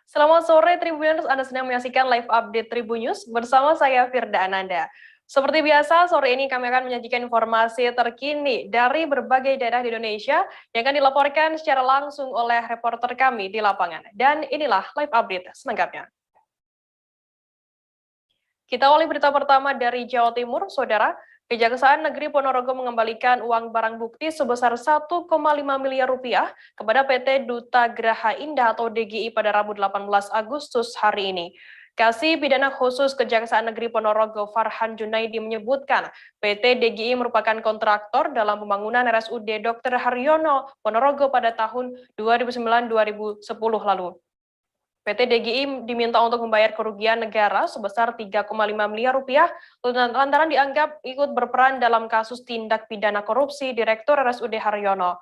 Selamat sore Tribuners, Anda sedang menyaksikan live update Tribun News bersama saya Firda Ananda. Seperti biasa, sore ini kami akan menyajikan informasi terkini dari berbagai daerah di Indonesia yang akan dilaporkan secara langsung oleh reporter kami di lapangan. Dan inilah live update selengkapnya. Kita awali berita pertama dari Jawa Timur, Saudara. Kejaksaan Negeri Ponorogo mengembalikan uang barang bukti sebesar 1,5 miliar rupiah kepada PT Duta Graha Indah atau DGI pada Rabu 18 Agustus hari ini. Kasih Pidana Khusus Kejaksaan Negeri Ponorogo Farhan Junaidi menyebutkan PT DGI merupakan kontraktor dalam pembangunan RSUD Dr. Haryono Ponorogo pada tahun 2009-2010 lalu. PT DGI diminta untuk membayar kerugian negara sebesar 3,5 miliar rupiah lantaran dianggap ikut berperan dalam kasus tindak pidana korupsi Direktur RSUD Haryono.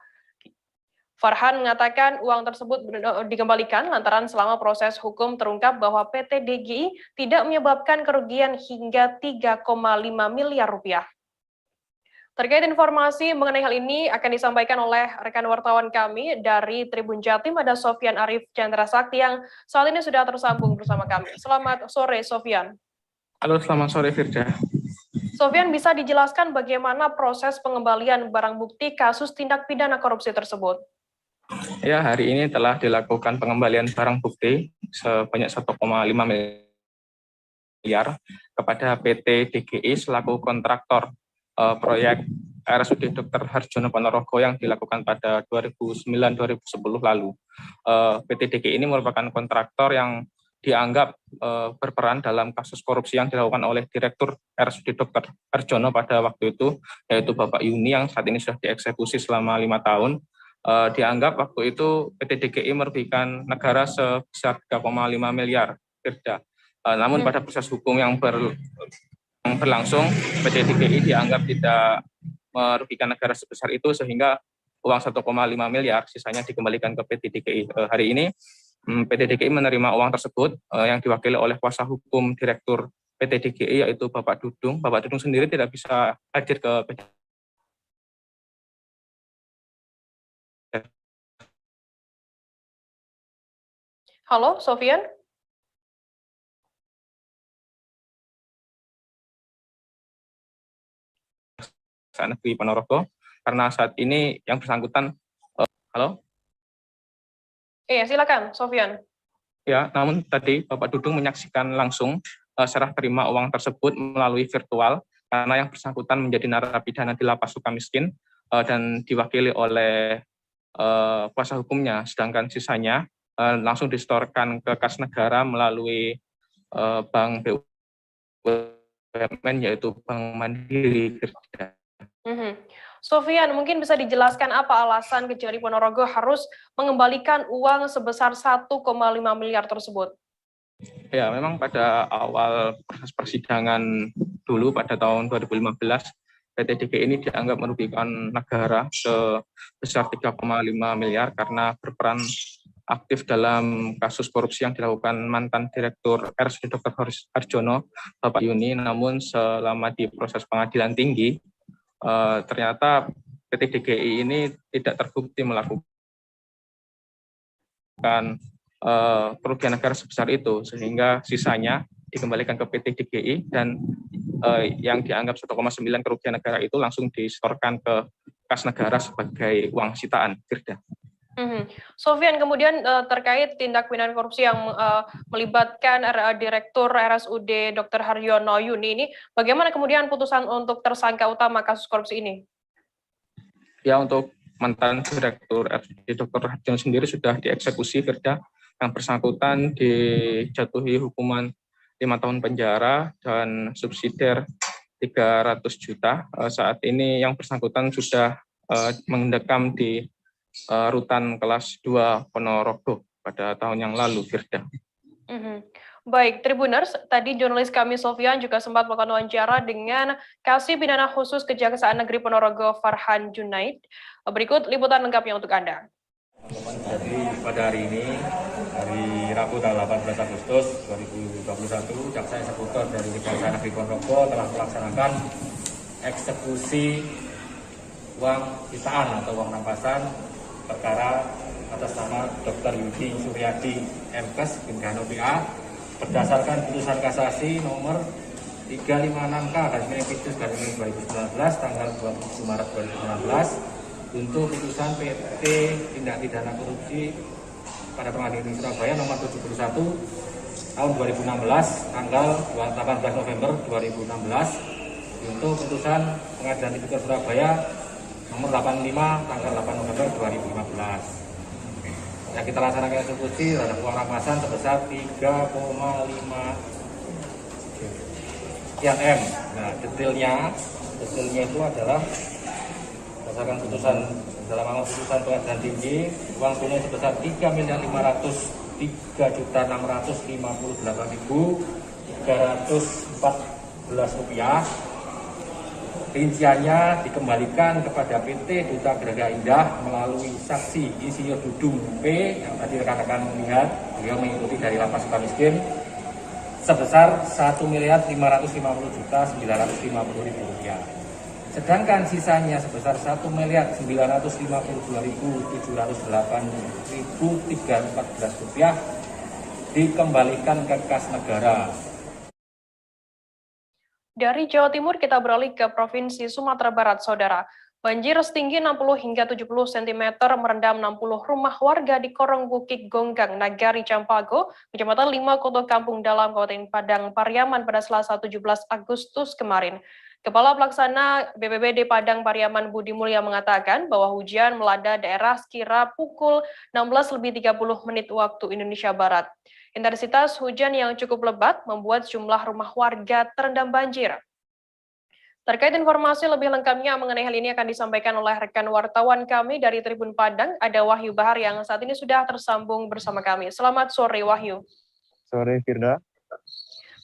Farhan mengatakan uang tersebut dikembalikan lantaran selama proses hukum terungkap bahwa PT DGI tidak menyebabkan kerugian hingga 3,5 miliar rupiah. Terkait informasi mengenai hal ini akan disampaikan oleh rekan wartawan kami dari Tribun Jatim, ada Sofyan Arif Chandra Sakti yang saat ini sudah tersambung bersama kami. Selamat sore, Sofyan. Halo, selamat sore, Firda. Sofyan, bisa dijelaskan bagaimana proses pengembalian barang bukti kasus tindak pidana korupsi tersebut? Ya, hari ini telah dilakukan pengembalian barang bukti sebanyak 1,5 miliar kepada PT DGI selaku kontraktor proyek RSUD Dr. Harjono Ponorogo yang dilakukan pada 2009-2010 lalu. PT DGI ini merupakan kontraktor yang dianggap berperan dalam kasus korupsi yang dilakukan oleh Direktur RSUD Dr. Harjono pada waktu itu, yaitu Bapak Yuni yang saat ini sudah dieksekusi selama 5 tahun. Dianggap waktu itu PT DGI merugikan negara sebesar 3,5 miliar. Namun pada proses hukum yang berlangsung, PT DGI dianggap tidak merugikan negara sebesar itu sehingga uang 1,5 miliar sisanya dikembalikan ke PT DGI. Hari ini PT DGI menerima uang tersebut yang diwakili oleh kuasa hukum Direktur PT DGI yaitu Bapak Dudung. Bapak Dudung sendiri tidak bisa hadir ke PT. Halo, Sofyan? Negeri Ponorogo karena saat ini yang bersangkutan halo? Iya, silakan, Sofyan. Ya, namun tadi Bapak Dudung menyaksikan langsung serah terima uang tersebut melalui virtual karena yang bersangkutan menjadi narapidana di Lapas Sukamiskin dan diwakili oleh kuasa hukumnya, sedangkan sisanya langsung disetorkan ke kas negara melalui Bank BUMN yaitu Bank Mandiri. Sofyan, mungkin bisa dijelaskan apa alasan Kejari Ponorogo harus mengembalikan uang sebesar 1,5 miliar tersebut? Ya, memang pada awal proses persidangan dulu pada tahun 2015, PT DGI ini dianggap merugikan negara sebesar 3,5 miliar karena berperan aktif dalam kasus korupsi yang dilakukan mantan Direktur RSUD Dr. Harjono, Bapak Yuni. Namun selama di proses pengadilan tinggi, ternyata PT DGI ini tidak terbukti melakukan kerugian negara sebesar itu, sehingga sisanya dikembalikan ke PT DGI dan yang dianggap 1,9 kerugian negara itu langsung disetorkan ke kas negara sebagai uang sitaan. Firda. Sofyan, kemudian terkait tindak pidana korupsi yang melibatkan Direktur RSUD Dr. Haryono Yuni ini, bagaimana kemudian putusan untuk tersangka utama kasus korupsi ini? Ya, untuk mantan Direktur RSUD Dr. Harjono sendiri sudah dieksekusi, Firda. Yang bersangkutan dijatuhi hukuman 5 tahun penjara dan subsidiar 300 juta. Saat ini yang bersangkutan sudah mendekam di rutan kelas 2 Ponorogo pada tahun yang lalu, Firda. Baik, Tribuners, tadi jurnalis kami Sofyan juga sempat melakukan wawancara dengan Kasih Pidana Khusus Kejaksaan Negeri Ponorogo Farhan Junaid. Berikut liputan lengkapnya untuk Anda. Jadi pada hari ini, hari Rabu tanggal 18 Agustus 2021, Jaksa Eksekutor dari Kejaksaan Negeri Ponorogo telah melaksanakan eksekusi uang sitaan atau uang rampasan perkara atas nama Dr. Yudi Suryadi MKes Bintano PA berdasarkan putusan kasasi nomor 356K/2019 tanggal 27 Maret 2019 untuk putusan PT Tindak Pidana Korupsi pada Pengadilan Negeri Surabaya nomor 71 tahun 2016 tanggal 18 November 2016 untuk putusan Pengadilan Tipikor Surabaya nomor 85 tanggal 8 November 2015. Yang kita laksanakan eksekusi terhadap uang rampasan sebesar 3,5 sekian M. Nah, detailnya itu adalah berdasarkan putusan dalam amal putusan Pengadilan Tinggi, uang tunai sebesar 3.503.658.314 rupiah. Rinciannya dikembalikan kepada PT Duta Graha Indah melalui saksi Insinyur Dudung P yang tadi rekan-rekan melihat, beliau mengikuti dari Lapas Sukamiskin sebesar 1.550.950.000 rupiah. Sedangkan sisanya sebesar 1.952.708.314 rupiah dikembalikan ke kas negara. Dari Jawa Timur kita beralih ke Provinsi Sumatera Barat, Saudara. Banjir setinggi 60 hingga 70 cm merendam 60 rumah warga di Korong Bukit Gonggang, Nagari Campago, Kecamatan 5 Kota Kampung Dalam, Kabupaten Padang Pariaman pada Selasa 17 Agustus kemarin. Kepala Pelaksana BPBD Padang Pariaman Budi Mulya mengatakan bahwa hujan melanda daerah sekira pukul 16.30 waktu Indonesia Barat. Intensitas hujan yang cukup lebat membuat jumlah rumah warga terendam banjir. Terkait informasi lebih lengkapnya mengenai hal ini akan disampaikan oleh rekan wartawan kami dari Tribun Padang, ada Wahyu Bahar yang saat ini sudah tersambung bersama kami. Selamat sore, Wahyu. Sore, Firda.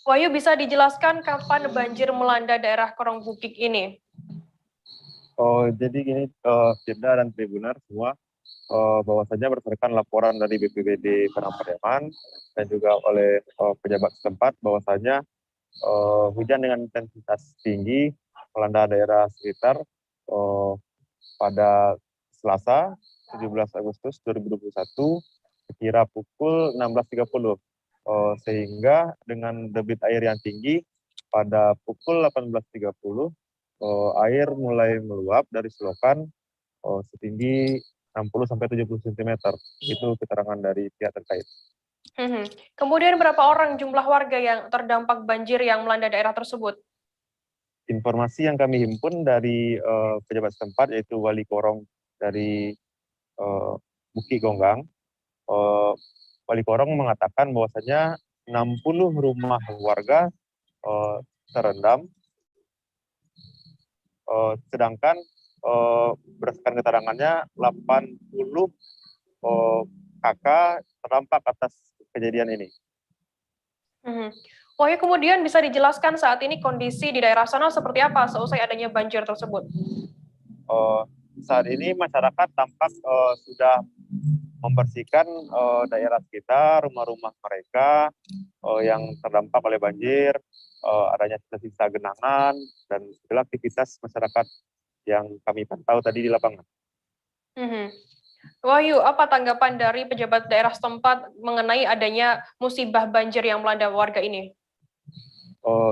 Wahyu, bisa dijelaskan kapan banjir melanda daerah Korong Bukit ini? Oh, jadi gini, Firda dan Tribunar semua, bahwasanya berdasarkan laporan dari BPBD Padang Pariaman dan juga oleh pejabat setempat, bahwasanya hujan dengan intensitas tinggi melanda daerah sekitar pada Selasa 17 Agustus 2021 kira pukul 16.30, sehingga dengan debit air yang tinggi pada pukul 18.30 air mulai meluap dari selokan setinggi 60-70 cm. Itu keterangan dari pihak terkait. Kemudian berapa orang jumlah warga yang terdampak banjir yang melanda daerah tersebut? Informasi yang kami himpun dari pejabat setempat, yaitu Wali Korong dari Bukit Gonggang, Wali Korong mengatakan bahwasanya 60 rumah warga terendam, sedangkan berdasarkan keterangannya 80 kakak terdampak atas kejadian ini. Wahyu, kemudian bisa dijelaskan saat ini kondisi di daerah sana seperti apa seusai adanya banjir tersebut? Saat ini masyarakat tampak sudah membersihkan daerah sekitar, rumah-rumah mereka yang terdampak oleh banjir, adanya sisa-sisa genangan, dan segala aktivitas masyarakat yang kami pantau tadi di lapangan. Wahyu, apa tanggapan dari pejabat daerah setempat mengenai adanya musibah banjir yang melanda warga ini?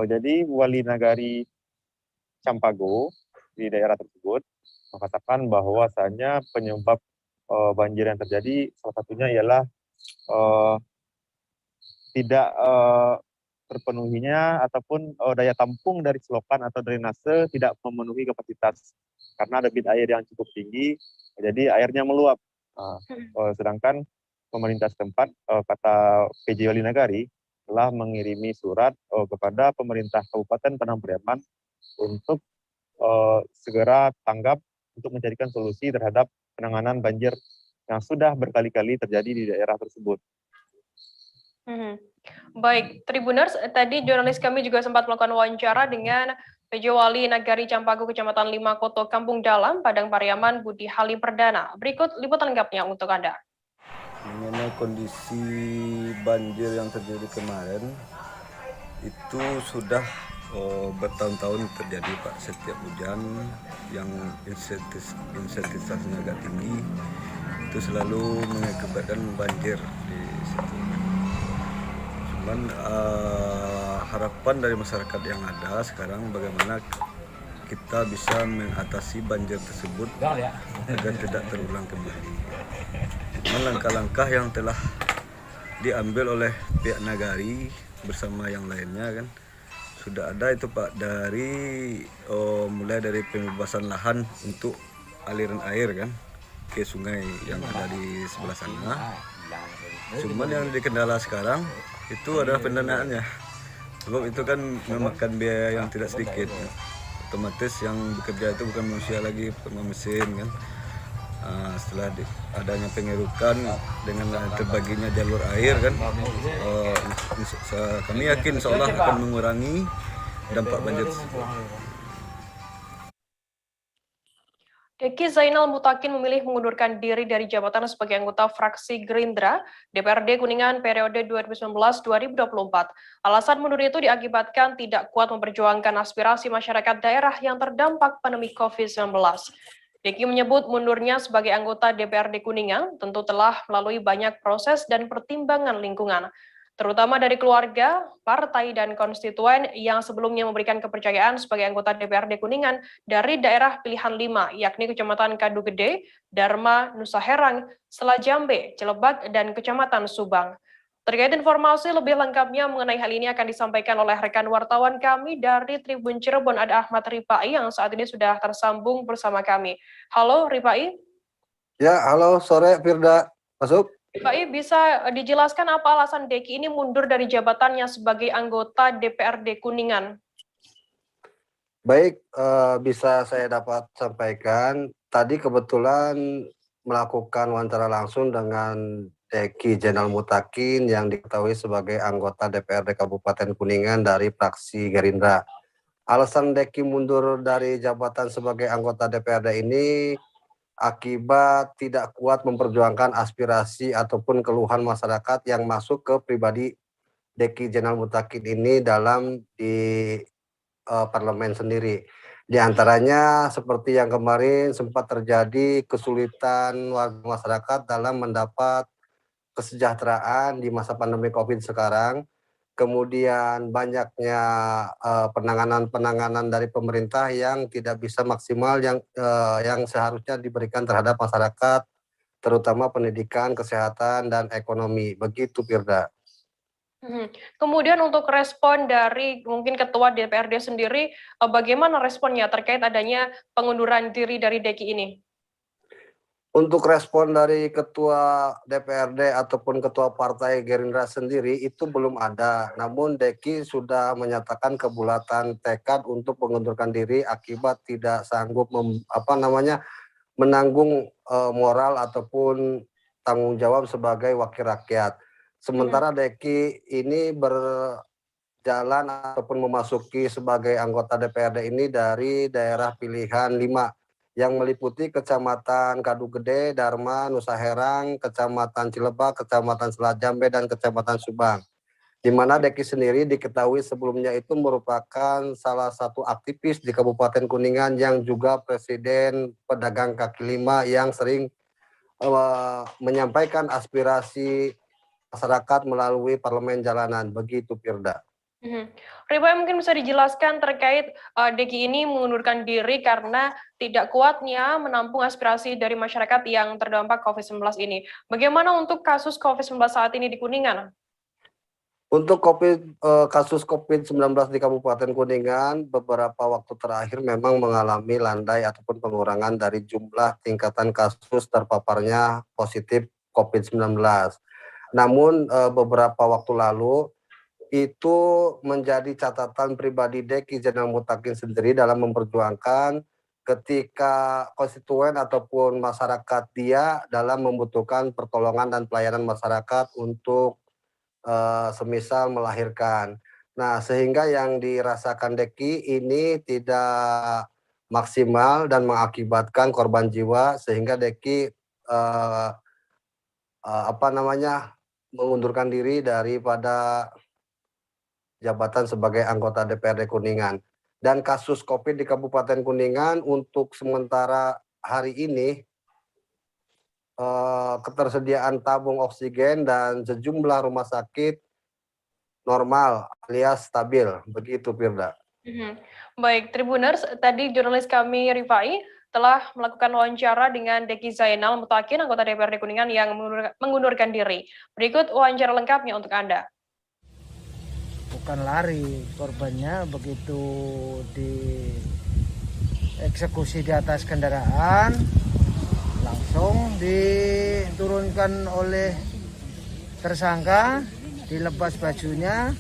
Jadi Wali Nagari Campago di daerah tersebut mengatakan bahwasanya penyebab banjir yang terjadi salah satunya ialah tidak terpenuhinya ataupun daya tampung dari selokan atau drainase tidak memenuhi kapasitas karena debit air yang cukup tinggi, jadi airnya meluap. Sedangkan pemerintah setempat, kata PJ Wali Nagari, telah mengirimi surat kepada pemerintah Kabupaten Padang Pariaman untuk segera tanggap untuk mencarikan solusi terhadap penanganan banjir yang sudah berkali-kali terjadi di daerah tersebut. Baik, Tribuners, tadi jurnalis kami juga sempat melakukan wawancara dengan PJ Wali Nagari Campago Kecamatan 5 Kota Kampung Dalam, Padang Pariaman, Budi Halim Perdana. Berikut liputan lengkapnya untuk Anda. Mengenai kondisi banjir yang terjadi kemarin, itu sudah bertahun-tahun terjadi, Pak. Setiap hujan yang intensitasnya agak tinggi, itu selalu mengakibatkan banjir di situ. Cuman harapan dari masyarakat yang ada sekarang bagaimana kita bisa mengatasi banjir tersebut agar tidak terulang kembali. Cuman langkah-langkah yang telah diambil oleh pihak Nagari bersama yang lainnya kan sudah ada itu Pak, dari mulai dari pembebasan lahan untuk aliran air kan ke sungai yang ada di sebelah sana. Cuman yang dikendala sekarang itu adalah pendanaannya, sebab itu kan memakan biaya yang tidak sedikit. Otomatis yang bekerja itu bukan manusia lagi, bukan mesin kan. Setelah adanya pengerukan dengan terbaginya jalur air kan, kami yakin seolah akan mengurangi dampak banjir tersebut. Deki Zainal Mutakin memilih mengundurkan diri dari jabatan sebagai anggota fraksi Gerindra DPRD Kuningan periode 2019-2024. Alasan mundur itu diakibatkan tidak kuat memperjuangkan aspirasi masyarakat daerah yang terdampak pandemi COVID-19. Deki menyebut mundurnya sebagai anggota DPRD Kuningan tentu telah melalui banyak proses dan pertimbangan lingkungan, terutama dari keluarga, partai, dan konstituen yang sebelumnya memberikan kepercayaan sebagai anggota DPRD Kuningan dari daerah pilihan 5, yakni Kecamatan Kadu Gede, Dharma, Nusa Herang, Selajambe, Cilebak, dan Kecamatan Subang. Terkait informasi lebih lengkapnya mengenai hal ini akan disampaikan oleh rekan wartawan kami dari Tribun Cirebon, ada Ahmad Rifai yang saat ini sudah tersambung bersama kami. Halo Rifai. Ya, halo sore Firda. Masuk. Rifai, bisa dijelaskan apa alasan Deki ini mundur dari jabatannya sebagai anggota DPRD Kuningan? Baik, bisa saya dapat sampaikan. Tadi kebetulan melakukan wawancara langsung dengan Deki Zainal Mutakin yang diketahui sebagai anggota DPRD Kabupaten Kuningan dari fraksi Gerindra. Alasan Deki mundur dari jabatan sebagai anggota DPRD ini akibat tidak kuat memperjuangkan aspirasi ataupun keluhan masyarakat yang masuk ke pribadi Deki Zainal Mutakin ini dalam di parlemen sendiri. Di antaranya seperti yang kemarin sempat terjadi kesulitan warga masyarakat dalam mendapat kesejahteraan di masa pandemi COVID sekarang, kemudian banyaknya penanganan dari pemerintah yang tidak bisa maksimal yang seharusnya diberikan terhadap masyarakat, terutama pendidikan, kesehatan, dan ekonomi. Begitu, Firda. Kemudian untuk respon dari mungkin Ketua DPRD sendiri, bagaimana responnya terkait adanya pengunduran diri dari Deki ini? Untuk respon dari Ketua DPRD ataupun Ketua Partai Gerindra sendiri itu belum ada. Namun Deki sudah menyatakan kebulatan tekad untuk mengundurkan diri akibat tidak sanggup menanggung moral ataupun tanggung jawab sebagai wakil rakyat. Sementara Deki ini berjalan ataupun memasuki sebagai anggota DPRD ini dari daerah pilihan 5 yang meliputi Kecamatan Kadu Gede, Dharma, Nusa Herang, Kecamatan Cilebak, Kecamatan Selajambe, dan Kecamatan Subang. Di mana Deki sendiri diketahui sebelumnya itu merupakan salah satu aktivis di Kabupaten Kuningan yang juga Presiden Pedagang Kaki Lima yang sering menyampaikan aspirasi masyarakat melalui parlemen jalanan. Begitu, Firda. Rifai, mungkin bisa dijelaskan terkait Deki ini mengundurkan diri karena tidak kuatnya menampung aspirasi dari masyarakat yang terdampak COVID-19 ini. Bagaimana untuk kasus COVID-19 saat ini di Kuningan? Untuk kasus COVID-19 di Kabupaten Kuningan beberapa waktu terakhir memang mengalami landai ataupun pengurangan dari jumlah tingkatan kasus terpaparnya positif COVID-19. Namun beberapa waktu lalu itu menjadi catatan pribadi Deki Zainal Mutakin sendiri dalam memperjuangkan ketika konstituen ataupun masyarakat dia dalam membutuhkan pertolongan dan pelayanan masyarakat untuk semisal melahirkan. Nah, sehingga yang dirasakan Deki ini tidak maksimal dan mengakibatkan korban jiwa sehingga Deki mengundurkan diri daripada jabatan sebagai anggota DPRD Kuningan. Dan kasus COVID di Kabupaten Kuningan untuk sementara hari ini ketersediaan tabung oksigen dan sejumlah rumah sakit normal alias stabil. Begitu, Firda. Baik, Tribuners, tadi jurnalis kami Rifai telah melakukan wawancara dengan Deki Zainal Mutakin, anggota DPRD Kuningan yang mengundurkan diri. Berikut wawancara lengkapnya untuk Anda. Bukan lari, korbannya begitu dieksekusi di atas kendaraan, langsung diturunkan oleh tersangka, dilepas bajunya.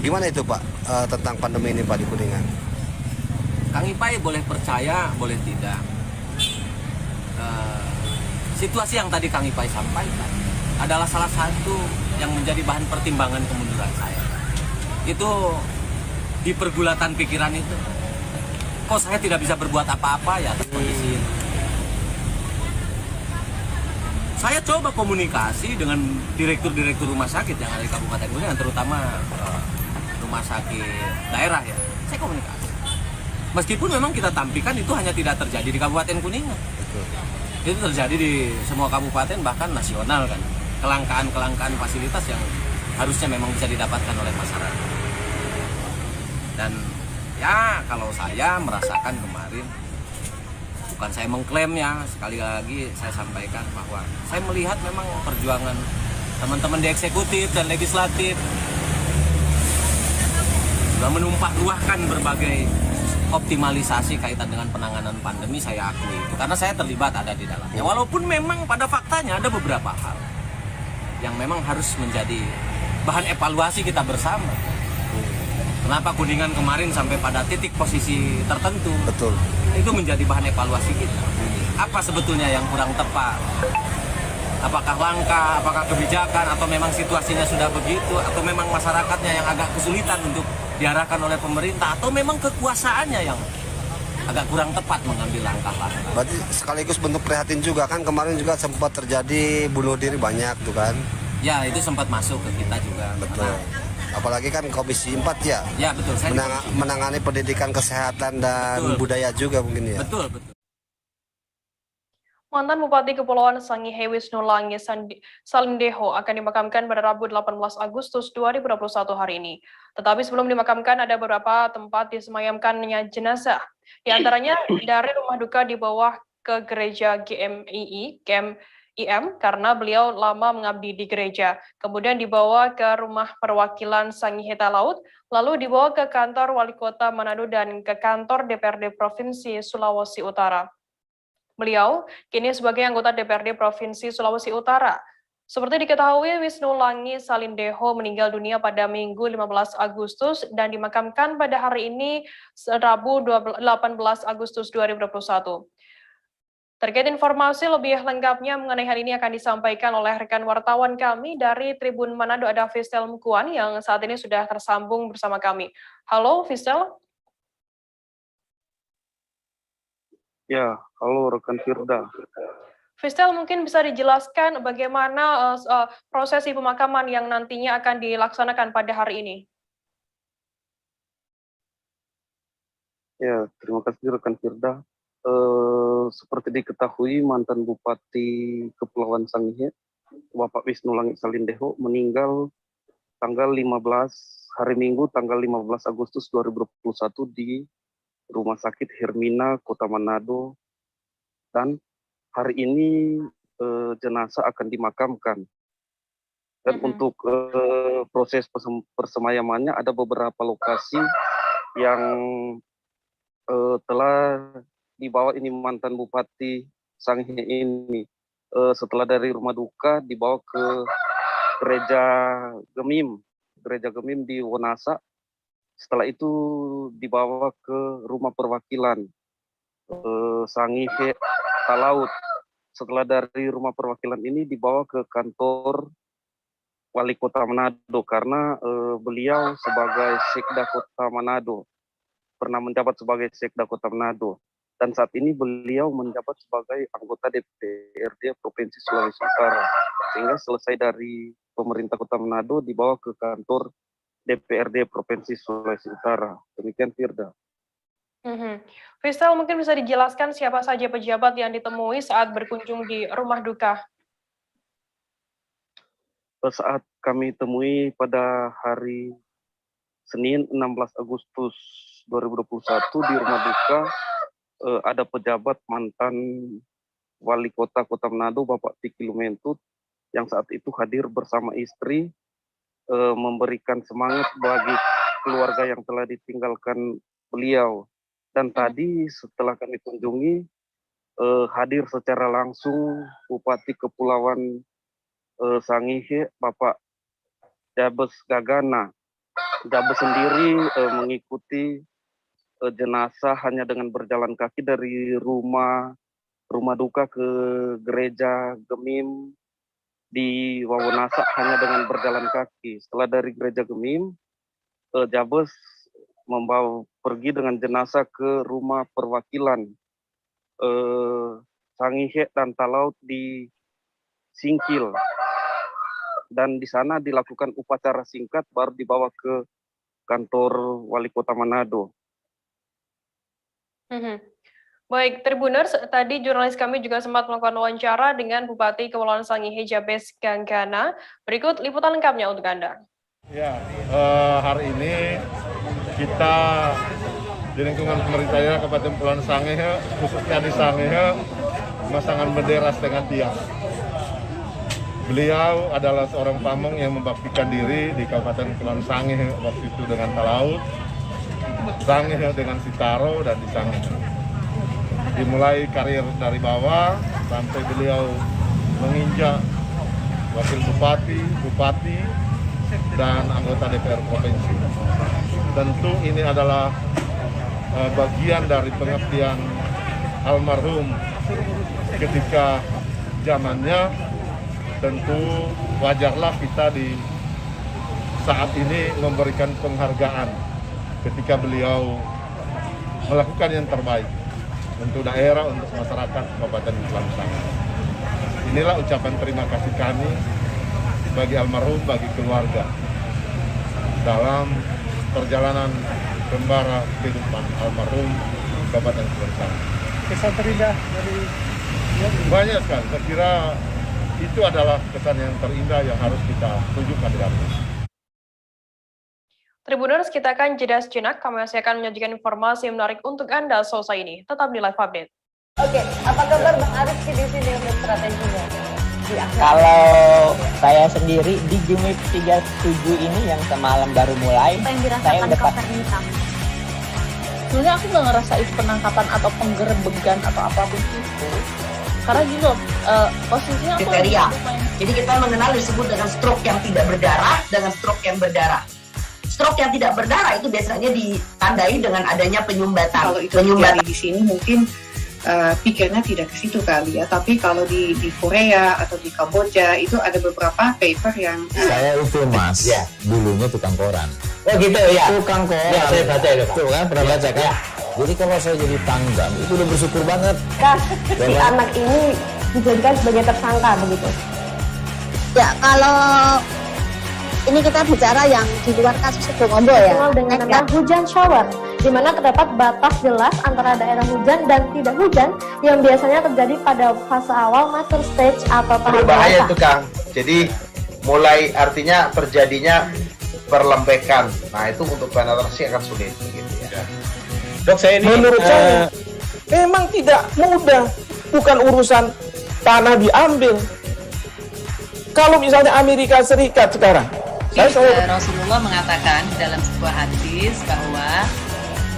Gimana itu Pak tentang pandemi ini Pak di Kuningan? Kang Ipai boleh percaya, boleh tidak. Situasi yang tadi Kang Ipai sampaikan adalah salah satu yang menjadi bahan pertimbangan kemunduran saya. Itu di pergulatan pikiran itu, kok saya tidak bisa berbuat apa-apa ya atas kondisi ini. Saya coba komunikasi dengan direktur-direktur rumah sakit yang ada di Kabupaten Kuningan, terutama rumah sakit daerah ya. Saya komunikasi. Meskipun memang kita tampilkan itu hanya tidak terjadi di Kabupaten Kuningan. Itu terjadi di semua kabupaten bahkan nasional kan. Kelangkaan fasilitas yang harusnya memang bisa didapatkan oleh masyarakat. Dan ya kalau saya merasakan kemarin, bukan saya mengklaim ya, sekali lagi saya sampaikan bahwa saya melihat memang perjuangan teman-teman di eksekutif dan legislatif sudah menumpah ruahkan berbagai optimalisasi kaitan dengan penanganan pandemi, saya akui itu karena saya terlibat ada di dalamnya. Walaupun memang pada faktanya ada beberapa hal yang memang harus menjadi bahan evaluasi kita bersama. Kenapa Kuningan kemarin sampai pada titik posisi tertentu? Betul. Itu menjadi bahan evaluasi kita. Apa sebetulnya yang kurang tepat? Apakah langkah, apakah kebijakan, atau memang situasinya sudah begitu, atau memang masyarakatnya yang agak kesulitan untuk diarahkan oleh pemerintah, atau memang kekuasaannya yang agak kurang tepat mengambil langkah-langkah. Berarti sekaligus bentuk prihatin juga kan, kemarin juga sempat terjadi bunuh diri banyak tuh kan? Ya itu sempat masuk ke kita juga. Betul. Apalagi kan Komisi 4 ya? Ya betul. Saya menangani pendidikan, kesehatan dan budaya juga mungkin ya? Betul. Mantan Bupati Kepulauan Sangihe Wisnu Langi Salindeho akan dimakamkan pada Rabu 18 Agustus 2021 hari ini. Tetapi sebelum dimakamkan ada beberapa tempat disemayamkannya jenazah. Di antaranya dari rumah duka di bawah ke gereja GMIM karena beliau lama mengabdi di gereja. Kemudian dibawa ke rumah perwakilan Sangihe Talaut, lalu dibawa ke kantor Wali Kota Manado dan ke kantor DPRD Provinsi Sulawesi Utara. Beliau kini sebagai anggota DPRD Provinsi Sulawesi Utara. Seperti diketahui, Wisnu Langi Salindeho meninggal dunia pada Minggu 15 Agustus dan dimakamkan pada hari ini, Rabu 18 Agustus 2021. Terkait informasi lebih lengkapnya mengenai hal ini akan disampaikan oleh rekan wartawan kami dari Tribun Manado, ada Fistel Mukuan yang saat ini sudah tersambung bersama kami. Halo Fistel. Ya, halo rekan Firda. Fistel, mungkin bisa dijelaskan bagaimana prosesi pemakaman yang nantinya akan dilaksanakan pada hari ini? Ya, terima kasih rekan Firda. Seperti diketahui, mantan Bupati Kepulauan Sangihe, Bapak Wisnu Langi Salindeho, meninggal tanggal 15, hari Minggu tanggal 15 Agustus 2021 di Rumah Sakit Hermina, Kota Manado, dan hari ini jenazah akan dimakamkan. Dan untuk proses persemayamannya ada beberapa lokasi yang telah dibawa ini mantan Bupati Sangihe ini. Setelah dari rumah duka dibawa ke gereja Gemim di Wonasa. Setelah itu dibawa ke rumah perwakilan Sangihe Talaut. Setelah dari rumah perwakilan ini dibawa ke kantor Wali Kota Manado karena beliau sebagai Sekda Kota Manado, pernah menjabat sebagai Sekda Kota Manado. Dan saat ini beliau menjabat sebagai anggota DPRD Provinsi Sulawesi Utara. Sehingga selesai dari pemerintah Kota Manado dibawa ke kantor DPRD Provinsi Sulawesi Utara. Demikian Firda. Fistel, mungkin bisa dijelaskan siapa saja pejabat yang ditemui saat berkunjung di rumah duka? Saat kami temui pada hari Senin 16 Agustus 2021 di rumah duka, ada pejabat mantan Wali Kota Manado, Bapak Tiki Lumentut, yang saat itu hadir bersama istri, memberikan semangat bagi keluarga yang telah ditinggalkan beliau. Dan tadi setelah kami kunjungi, hadir secara langsung Bupati Kepulauan Sangihe, Bapak Jabes Gagana. Jabes sendiri mengikuti jenazah hanya dengan berjalan kaki dari rumah duka ke gereja Gemim di Wawonasa hanya dengan berjalan kaki. Setelah dari gereja Gemim, Jabes pergi dengan jenazah ke rumah perwakilan Sangihe dan Talaut di Singkil. Dan di sana dilakukan upacara singkat baru dibawa ke kantor Wali Kota Manado. Baik, Tribuners, tadi jurnalis kami juga sempat melakukan wawancara dengan Bupati Kepulauan Sangihe Jabes Gagana. Berikut liputan lengkapnya untuk Anda. Ya, hari ini kita di lingkungan pemerintahnya Kabupaten Kepulauan Sangihe, khususnya di Sangihe, memasangkan bendera setengah tiang. Beliau adalah seorang pamong yang membaktikan diri di Kabupaten Kepulauan Sangihe waktu itu dengan Talaut, Sangihe dengan Sitaro, dan di Sangihe. Dimulai karir dari bawah sampai beliau menginjak wakil bupati, dan anggota DPR Provinsi. Tentu ini adalah bagian dari pengabdian almarhum ketika zamannya. Tentu wajarlah kita di saat ini memberikan penghargaan ketika beliau melakukan yang terbaik untuk daerah, untuk masyarakat Kabupaten Kepulauan Sangihe. Inilah ucapan terima kasih kami bagi almarhum, bagi keluarga dalam perjalanan gembara kehidupan almarhum Kabupaten Kepulauan Sangihe. Kesan terindah dari banyak sekali. Saya kira itu adalah kesan yang terindah yang harus kita tunjukkan di dalam. Tribuners, kita akan jeda sejenak. Kami masih akan menyajikan informasi menarik untuk Anda selesai ini. Tetap di Live Update. Oke, apa kabar Bang Aris di sini untuk strateginya? Kalau saya sendiri di Jumip 37 ini yang semalam baru mulai, saya udah pasti. Sebenarnya aku nggak ngerasa itu penangkapan atau penggerebegan atau apapun itu. Karena gitu, posisinya aku kriteria. Jadi kita mengenal disebut dengan stroke yang tidak berdarah dengan stroke yang berdarah. Stroke yang tidak berdarah itu biasanya ditandai dengan adanya penyumbatan. Kalau itu terjadi di sini mungkin pikirnya tidak ke situ kali ya. Tapi kalau di Korea atau di Kamboja itu ada beberapa paper yang saya itu Mas, ya. Dulunya tukang koran. Oh gitu ya. Tukang koran. Ya, saya baca itu. Tuh kan pernah baca kan? Ya. Jadi kalau saya jadi tanggam itu udah bersyukur banget. Si anak ini dijadikan sebagai tersangka begitu. Ya, kalau ini kita bicara yang di luar kasus Situbondo ya. Dengan tentang hujan shower, di mana terdapat batas jelas antara daerah hujan dan tidak hujan yang biasanya terjadi pada fase awal mature stage atau tahap berbahaya itu Kang. Jadi mulai artinya terjadinya perlembekan. Nah itu untuk penetrasi akan sulit gitu ya. Dok, saya ini menurut saya memang tidak mudah, bukan urusan tanah diambil. Kalau misalnya Amerika Serikat sekarang, Rasulullah mengatakan dalam sebuah hadis bahwa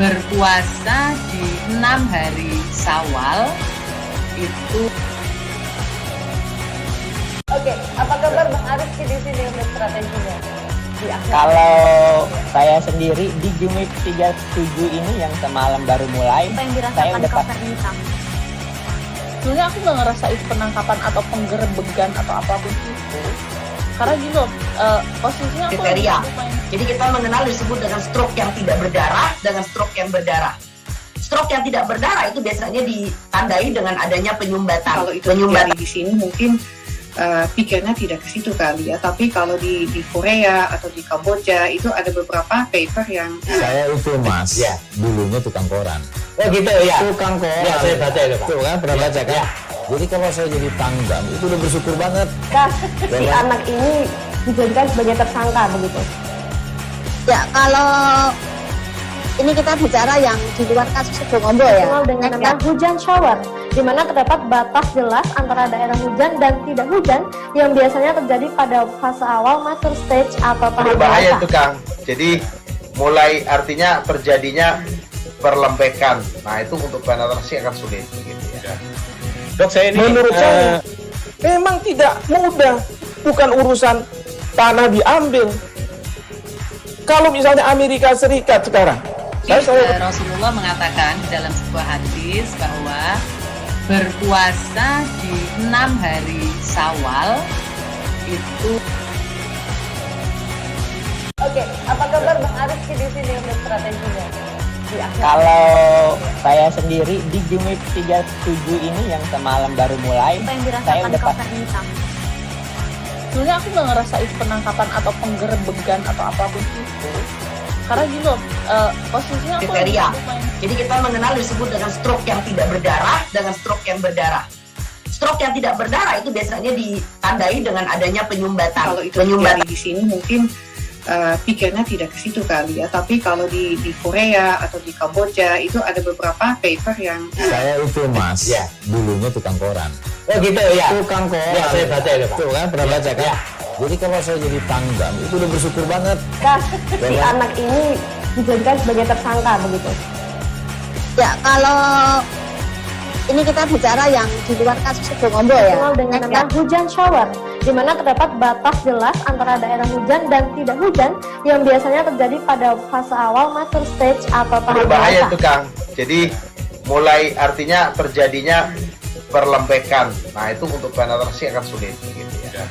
berpuasa di 6 hari Syawal itu. Oke, apa kabar Bang Aris di sini untuk strateginya? Kalau saya sendiri di Jumip 37 ini yang semalam baru mulai, saya udah pasti. Sebenarnya aku nggak ngerasa itu penangkapan atau penggerebegan atau apapun itu. Karena gitu, posisinya aku kriteria. Jadi kita mengenal disebut dengan stroke yang tidak berdarah dengan stroke yang berdarah. Stroke yang tidak berdarah itu biasanya ditandai dengan adanya penyumbatan. Kalau itu terjadi di sini mungkin pikirnya tidak ke situ kali ya. Tapi kalau di Korea atau di Kamboja itu ada beberapa paper yang saya itu mas, dulunya tukang koran. Oh gitu ya. Tukang koran. Ya saya baca itu Pak. Tuh kan pernah baca kan? Jadi kalau saya jadi tanggam itu udah bersyukur banget. Si anak ini dijadikan sebagai tersangka begitu. Ya kalau ini kita bicara yang di luar kasus Situbondo ya. Dengan nama hujan shower, di mana terdapat batas jelas antara daerah hujan dan tidak hujan yang biasanya terjadi pada fase awal mature stage atau tahap Berbahaya dewasa. itu Kang. Jadi mulai artinya terjadinya perlembekan. Nah itu untuk penetrasi akan sulit begitu ya. Dok, saya ini menurut saya memang tidak mudah, bukan urusan tanah diambil. Kalau misalnya Amerika Serikat sekarang, Rasulullah mengatakan dalam sebuah hadis bahwa berpuasa di 6 hari Syawal itu. Oke, apa kabar Bang Arief di sini untuk strateginya? Kalau saya sendiri di Jumip 37 ini yang semalam baru mulai, saya udah pasti. Sebenarnya aku nggak ngerasa itu penangkapan atau penggerebegan atau apapun itu. Karena gini loh, posisinya aku kriteria. Jadi kita mengenal disebut dengan stroke yang tidak berdarah dengan stroke yang berdarah. Stroke yang tidak berdarah itu biasanya ditandai dengan adanya penyumbatan. Kalau itu terjadi di sini mungkin pikirnya tidak ke situ kali ya. Tapi kalau di Korea atau di Kamboja itu ada beberapa paper yang saya itu mas, dulunya tukang koran. Oh gitu ya. Tukang koran. Ya saya baca itu Pak. Tuh kan pernah baca kan? Jadi kalau saya jadi tanggam itu udah bersyukur banget. Si anak ini dijadikan sebagai tersangka begitu. Ya kalau ini kita bicara yang di luar kasus Situbondo ya. Dengan nama hujan shower, di mana terdapat batas jelas antara daerah hujan dan tidak hujan yang biasanya terjadi pada fase awal mature stage atau tahap Berbahaya dewasa. itu Kang. Jadi mulai artinya terjadinya perlembekan. Nah itu untuk penetrasi akan sulit begitu ya.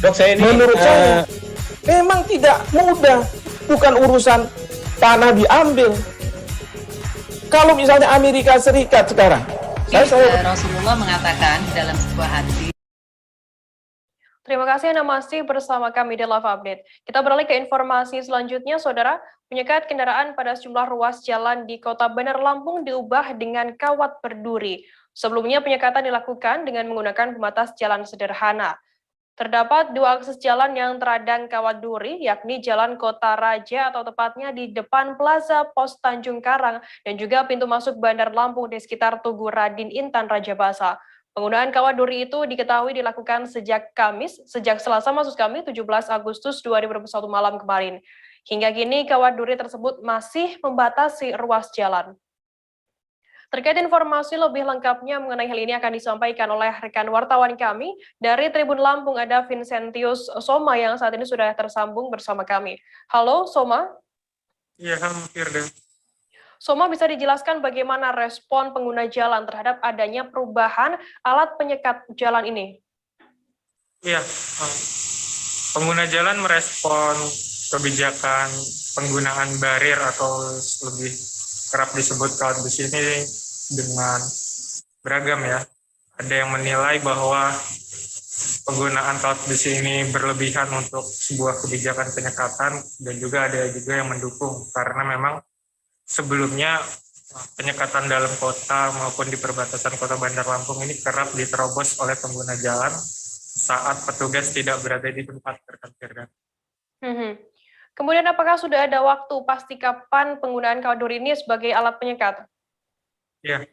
Dok, saya ini menurut saya memang tidak mudah, bukan urusan tanah diambil. Kalau misalnya Amerika Serikat sekarang, Rasulullah mengatakan dalam sebuah hadis. Terima kasih Anda masih bersama kami di Live Update. Kita beralih ke informasi selanjutnya, Saudara. Penyekat kendaraan pada sejumlah ruas jalan di Kota Bandar Lampung diubah dengan kawat berduri. Sebelumnya penyekatan dilakukan dengan menggunakan pembatas jalan sederhana. Terdapat dua akses jalan yang teradang kawat duri, yakni Jalan Kota Raja atau tepatnya di depan Plaza Pos Tanjung Karang dan juga pintu masuk Bandar Lampung di sekitar Tugu Radin Intan Raja Basa. Penggunaan kawat duri itu diketahui dilakukan sejak Selasa maksud kami 17 Agustus 2021 malam kemarin. Hingga kini kawat duri tersebut masih membatasi ruas jalan. Terkait informasi lebih lengkapnya mengenai hal ini akan disampaikan oleh rekan wartawan kami dari Tribun Lampung, ada Vincentius Soma yang saat ini sudah tersambung bersama kami. Halo Soma. Iya, halo Firda. Soma, bisa dijelaskan bagaimana respon pengguna jalan terhadap adanya perubahan alat penyekat jalan ini? Iya, pengguna jalan merespon kebijakan penggunaan barir atau lebih kerap disebut kawat besi ini dengan beragam ya. Ada yang menilai bahwa penggunaan kawat besi ini berlebihan untuk sebuah kebijakan penyekatan, dan juga ada juga yang mendukung karena memang sebelumnya penyekatan dalam kota maupun di perbatasan Kota Bandar Lampung ini kerap diterobos oleh pengguna jalan saat petugas tidak berada di tempat tertentu. Kemudian apakah sudah ada waktu pasti kapan penggunaan kawat duri ini sebagai alat penyekat? Ya,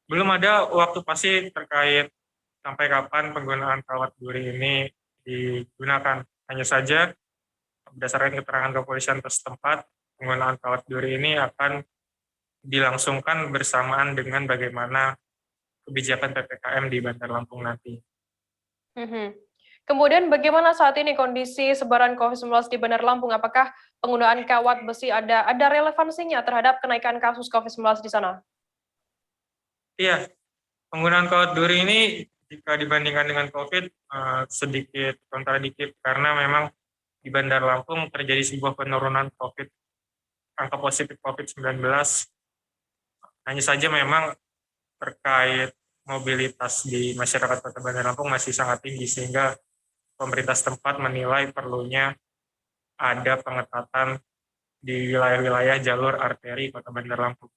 belum ada waktu pasti terkait sampai kapan penggunaan kawat duri ini digunakan. Hanya saja berdasarkan keterangan kepolisian setempat, penggunaan kawat duri ini akan dilangsungkan bersamaan dengan bagaimana kebijakan PPKM di Bandar Lampung nanti. Kemudian bagaimana saat ini kondisi sebaran COVID-19 di Bandar Lampung? Apakah penggunaan kawat besi ada relevansinya terhadap kenaikan kasus COVID-19 di sana? Iya, penggunaan kawat duri ini jika dibandingkan dengan COVID sedikit kontradiktif karena memang di Bandar Lampung terjadi sebuah penurunan COVID, angka positif COVID-19. Hanya saja memang terkait mobilitas di masyarakat Kota Bandar Lampung masih sangat tinggi, sehingga pemerintah setempat menilai perlunya ada pengetatan di wilayah-wilayah jalur arteri Kota Bandar Lampung.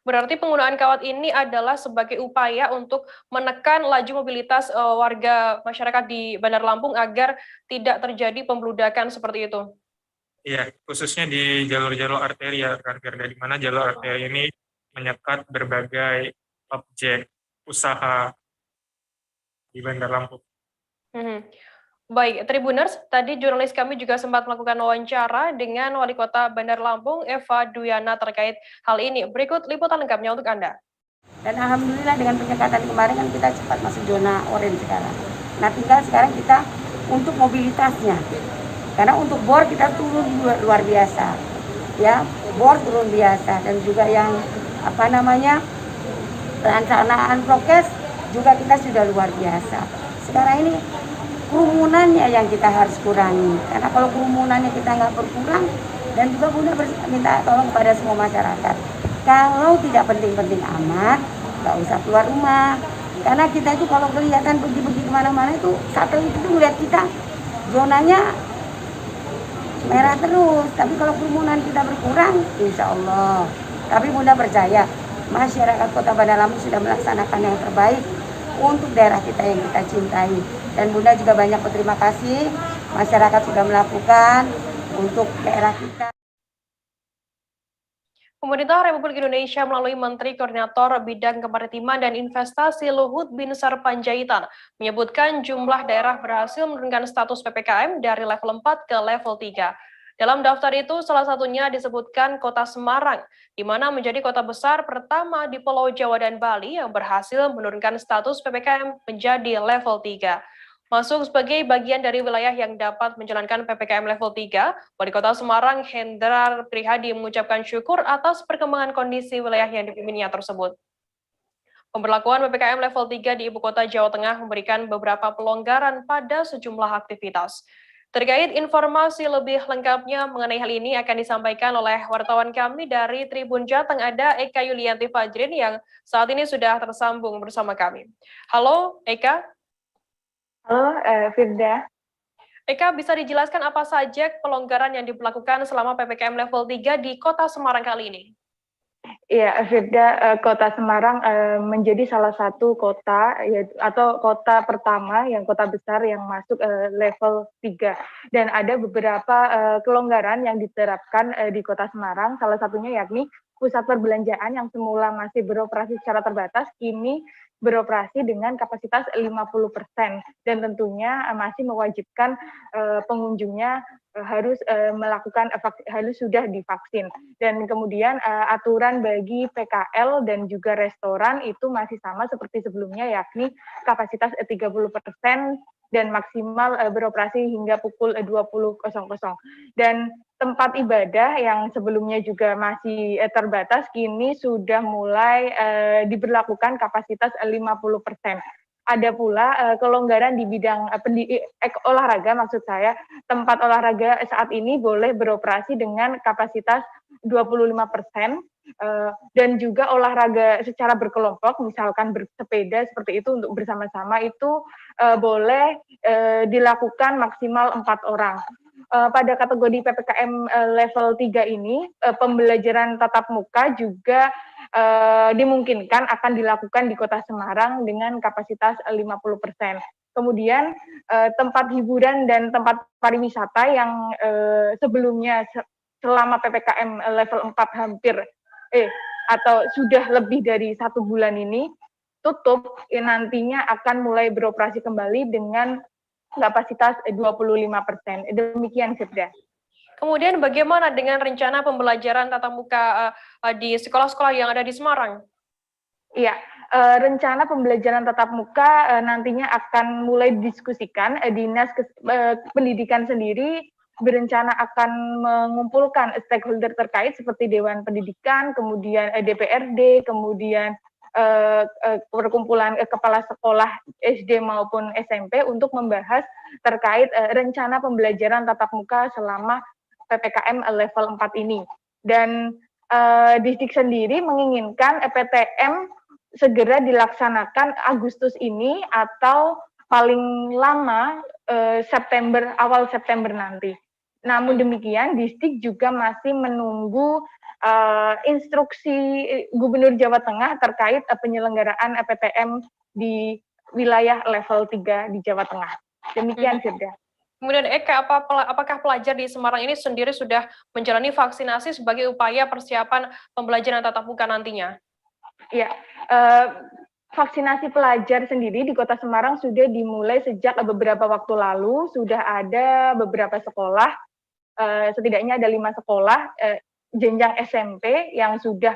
Berarti penggunaan kawat ini adalah sebagai upaya untuk menekan laju mobilitas warga masyarakat di Bandar Lampung agar tidak terjadi pembludakan seperti itu. Iya, khususnya di jalur-jalur arteri ya, Garda, di mana jalur arteri ini menyekat berbagai objek usaha di Bandar Lampung. Baik, Tribuners, tadi jurnalis kami juga sempat melakukan wawancara dengan Wali Kota Bandar Lampung, Eva Duyana, terkait hal ini. Berikut liputan lengkapnya untuk Anda. Dan alhamdulillah dengan penyekatan kemarin kan kita cepat masuk zona oranye sekarang. Nah, tinggal sekarang kita untuk mobilitasnya. Karena untuk bor kita turun luar biasa. Ya, bor turun biasa, dan juga yang pelaksanaan prokes juga kita sudah luar biasa. Sekarang ini kerumunannya yang kita harus kurangi, karena kalau kerumunannya kita nggak berkurang, dan juga Bunda minta tolong kepada semua masyarakat, kalau tidak penting-penting amat, nggak usah keluar rumah, karena kita itu kalau kelihatan pergi-pergi kemana-mana itu satelit itu melihat kita zonanya merah terus, tapi kalau kerumunan kita berkurang, insya Allah. Tapi Bunda percaya masyarakat Kota Bandar Lampung sudah melaksanakan yang terbaik untuk daerah kita yang kita cintai. Dan Bunda juga banyak berterima kasih, masyarakat sudah melakukan untuk daerah kita. Pemerintah Republik Indonesia melalui Menteri Koordinator Bidang Kemaritiman dan Investasi Luhut Binsar Panjaitan menyebutkan jumlah daerah berhasil menurunkan status PPKM dari level 4 ke level 3. Dalam daftar itu, salah satunya disebutkan Kota Semarang, di mana menjadi kota besar pertama di Pulau Jawa dan Bali yang berhasil menurunkan status PPKM menjadi level 3. Masuk sebagai bagian dari wilayah yang dapat menjalankan PPKM level 3, Wali Kota Semarang Hendrar Prihadi mengucapkan syukur atas perkembangan kondisi wilayah yang dipimpinnya tersebut. Pemberlakuan PPKM level 3 di Ibu Kota Jawa Tengah memberikan beberapa pelonggaran pada sejumlah aktivitas. Terkait informasi lebih lengkapnya mengenai hal ini akan disampaikan oleh wartawan kami dari Tribun Jateng, ada Eka Yulianti Fajrin yang saat ini sudah tersambung bersama kami. Halo Eka. Halo Firda. Eka, bisa dijelaskan apa saja pelonggaran yang diberlakukan selama PPKM level 3 di Kota Semarang kali ini? Iya, Firda, Kota Semarang menjadi salah satu kota atau kota pertama yang kota besar yang masuk level 3. Dan ada beberapa kelonggaran yang diterapkan di Kota Semarang, salah satunya yakni pusat perbelanjaan yang semula masih beroperasi secara terbatas, kini beroperasi dengan kapasitas 50%, dan tentunya masih mewajibkan pengunjungnya harus harus sudah divaksin. Dan kemudian aturan bagi PKL dan juga restoran itu masih sama seperti sebelumnya, yakni kapasitas 30% dan maksimal beroperasi hingga pukul 20.00. Dan tempat ibadah yang sebelumnya juga masih terbatas kini sudah mulai diberlakukan kapasitas 50%. Ada pula kelonggaran di bidang olahraga, maksud saya, tempat olahraga saat ini boleh beroperasi dengan kapasitas 25%, dan juga olahraga secara berkelompok, misalkan bersepeda seperti itu untuk bersama-sama itu boleh dilakukan maksimal 4 orang. Pada kategori PPKM level 3 ini, pembelajaran tatap muka juga dimungkinkan akan dilakukan di Kota Semarang dengan kapasitas 50%. Kemudian tempat hiburan dan tempat pariwisata yang sebelumnya selama PPKM level 4 hampir atau sudah lebih dari 1 bulan ini tutup, nantinya akan mulai beroperasi kembali dengan kapasitas 25%. Demikian, Sibda. Kemudian bagaimana dengan rencana pembelajaran tatap muka di sekolah-sekolah yang ada di Semarang? Iya, rencana pembelajaran tatap muka nantinya akan mulai didiskusikan. Dinas Pendidikan sendiri berencana akan mengumpulkan stakeholder terkait seperti Dewan Pendidikan, kemudian DPRD, kemudian perkumpulan kepala sekolah SD maupun SMP untuk membahas terkait rencana pembelajaran tatap muka selama PPKM level 4 ini. Dan Distrik sendiri menginginkan PTM segera dilaksanakan Agustus ini atau paling lama awal September nanti. Namun demikian, distrik juga masih menunggu instruksi Gubernur Jawa Tengah terkait penyelenggaraan PTM di wilayah level 3 di Jawa Tengah. Demikian, Firda. Kemudian Eka, apakah pelajar di Semarang ini sendiri sudah menjalani vaksinasi sebagai upaya persiapan pembelajaran tatap muka nantinya? Ya, vaksinasi pelajar sendiri di Kota Semarang sudah dimulai sejak beberapa waktu lalu. Sudah ada beberapa sekolah, setidaknya ada 5 sekolah jenjang SMP yang sudah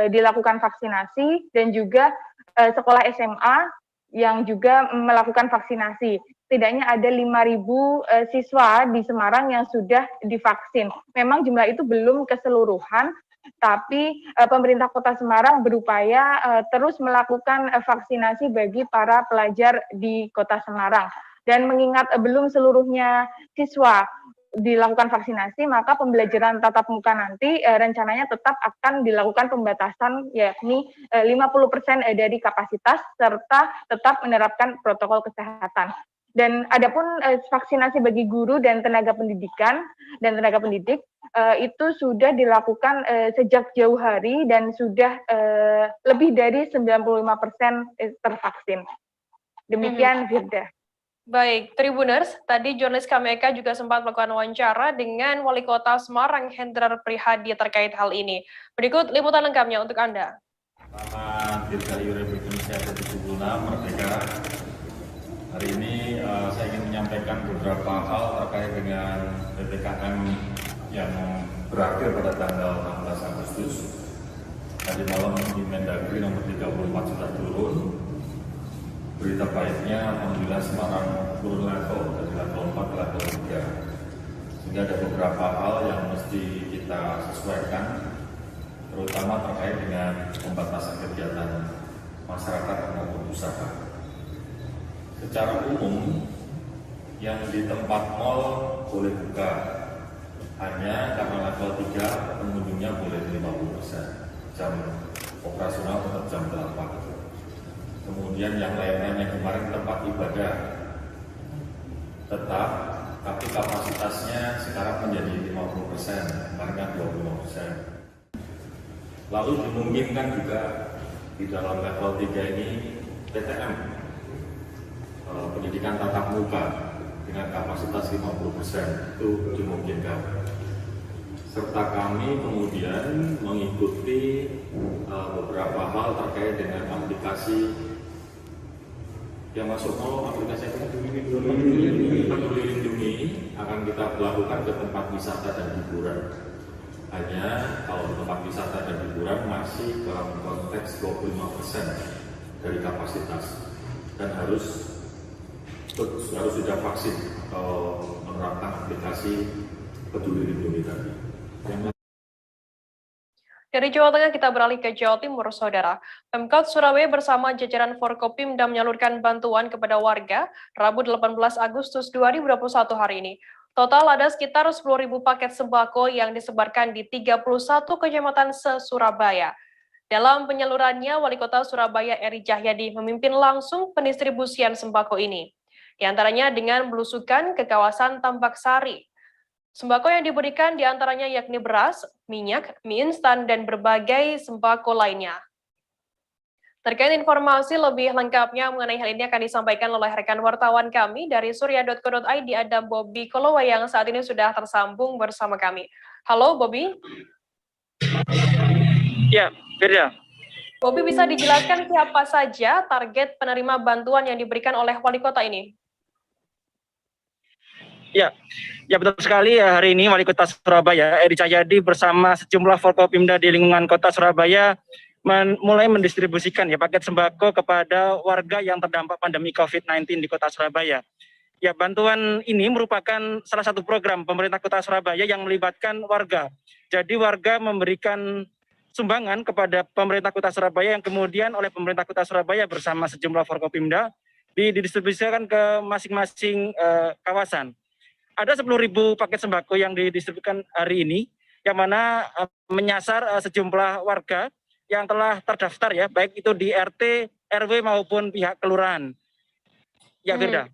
dilakukan vaksinasi, dan juga sekolah SMA yang juga melakukan vaksinasi. Setidaknya ada 5.000 siswa di Semarang yang sudah divaksin. Memang jumlah itu belum keseluruhan, tapi pemerintah Kota Semarang berupaya terus melakukan vaksinasi bagi para pelajar di Kota Semarang. Dan mengingat belum seluruhnya siswa dilakukan vaksinasi, maka pembelajaran tatap muka nanti rencananya tetap akan dilakukan pembatasan, yakni 50% dari kapasitas, serta tetap menerapkan protokol kesehatan. Dan adapun vaksinasi bagi guru dan tenaga pendidikan dan tenaga pendidik itu sudah dilakukan sejak jauh hari dan sudah lebih dari 95% tervaksin. Demikian, Firda. Baik, Tribuners, tadi jurnalis kami Eka juga sempat melakukan wawancara dengan Wali Kota Semarang Hendrar Prihadi terkait hal ini. Berikut liputan lengkapnya untuk Anda. Selamat Dirgahayu Republik Indonesia ke-76 Merdeka. Hari ini saya ingin menyampaikan beberapa hal terkait dengan PPKM yang berakhir pada tanggal 16 Agustus. Tadi malam di Mendagri nomor 34 sudah turun. Berita baiknya, alhamdulillah Semarang turun level dari level 4 ke level 3. Sehingga ada beberapa hal yang mesti kita sesuaikan, terutama terkait dengan pembatasan kegiatan masyarakat maupun usaha. Secara umum, yang di tempat mal boleh buka, hanya karena level 3 pengunjungnya boleh 50%. Jam operasional tetap jam 8. Kemudian yang lain-lainnya kemarin tempat ibadah tetap, tapi kapasitasnya sekarang menjadi 50%, kemarin kan 25%. Lalu dimungkinkan juga di dalam level 3 ini PTM, pendidikan tatap muka dengan kapasitas 50% itu dimungkinkan. Serta kami kemudian mengikuti beberapa hal terkait dengan aplikasi yang masuk mal, aplikasi Peduli Lindungi akan kita lakukan ke tempat wisata dan hiburan. Hanya kalau tempat wisata dan hiburan masih dalam konteks 25% dari kapasitas dan harus sudah vaksin atau menerapkan aplikasi Peduli Lindungi tadi. Dari Jawa Tengah kita beralih ke Jawa Timur, Saudara. Pemkot Surabaya bersama jajaran Forkopimda menyalurkan bantuan kepada warga Rabu 18 Agustus 2021 hari ini. Total ada sekitar 10.000 paket sembako yang disebarkan di 31 kecamatan se-Surabaya. Dalam penyalurannya, Wali Kota Surabaya Eri Cahyadi memimpin langsung pendistribusian sembako ini. Di antaranya dengan belusukan ke kawasan Tambak Sari. Sembako yang diberikan diantaranya yakni beras, minyak, mie instan, dan berbagai sembako lainnya. Terkait informasi lebih lengkapnya mengenai hal ini akan disampaikan oleh rekan wartawan kami dari surya.co.id, ada Bobby Kolowa yang saat ini sudah tersambung bersama kami. Halo Bobby. Ya, Firda. Bobby, bisa dijelaskan siapa saja target penerima bantuan yang diberikan oleh Wali Kota ini? Ya betul sekali ya, hari ini Wali Kota Surabaya Eri Cahyadi bersama sejumlah Forkopimda di lingkungan Kota Surabaya mulai mendistribusikan ya paket sembako kepada warga yang terdampak pandemi COVID-19 di Kota Surabaya. Ya, bantuan ini merupakan salah satu program pemerintah Kota Surabaya yang melibatkan warga. Jadi warga memberikan sumbangan kepada pemerintah Kota Surabaya yang kemudian oleh pemerintah Kota Surabaya bersama sejumlah Forkopimda didistribusikan ke masing-masing kawasan. Ada 10.000 paket sembako yang didistribusikan hari ini, yang mana menyasar sejumlah warga yang telah terdaftar ya, baik itu di RT, RW maupun pihak kelurahan. Ya, Firda.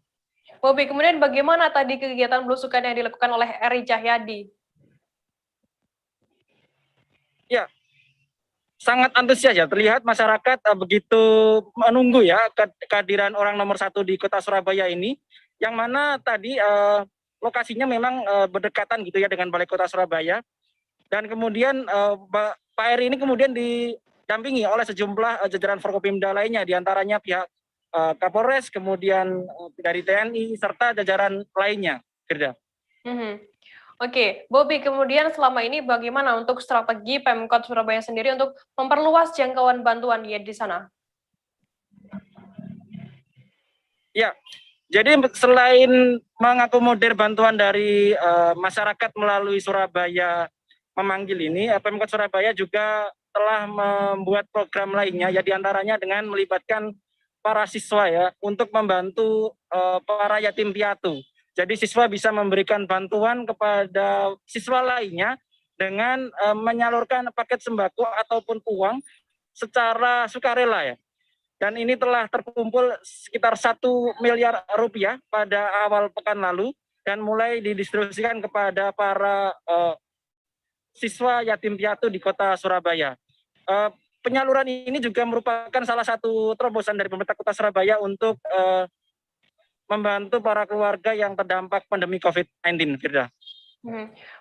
Bobi, kemudian bagaimana tadi kegiatan belusukan yang dilakukan oleh Eri Cahyadi? Ya, sangat antusias ya, terlihat masyarakat begitu menunggu ya kehadiran orang nomor 1 di kota Surabaya ini, yang mana tadi lokasinya memang berdekatan gitu ya dengan Balai Kota Surabaya, dan kemudian Pak Eri ini kemudian didampingi oleh sejumlah jajaran Forkopimda lainnya, diantaranya pihak Kapolres, kemudian dari TNI, serta jajaran lainnya, Firda. Oke, Bobi, kemudian selama ini bagaimana untuk strategi Pemkot Surabaya sendiri untuk memperluas jangkauan bantuan di sana? Ya, jadi selain mengakomodir bantuan dari masyarakat melalui Surabaya Memanggil ini, Pemkot Surabaya juga telah membuat program lainnya, ya diantaranya dengan melibatkan para siswa ya untuk membantu para yatim piatu. Jadi siswa bisa memberikan bantuan kepada siswa lainnya dengan menyalurkan paket sembako ataupun uang secara sukarela ya. Dan ini telah terkumpul sekitar 1 miliar rupiah pada awal pekan lalu dan mulai didistribusikan kepada para siswa yatim piatu di kota Surabaya. Penyaluran ini juga merupakan salah satu terobosan dari pemerintah kota Surabaya untuk membantu para keluarga yang terdampak pandemi COVID-19, Firda.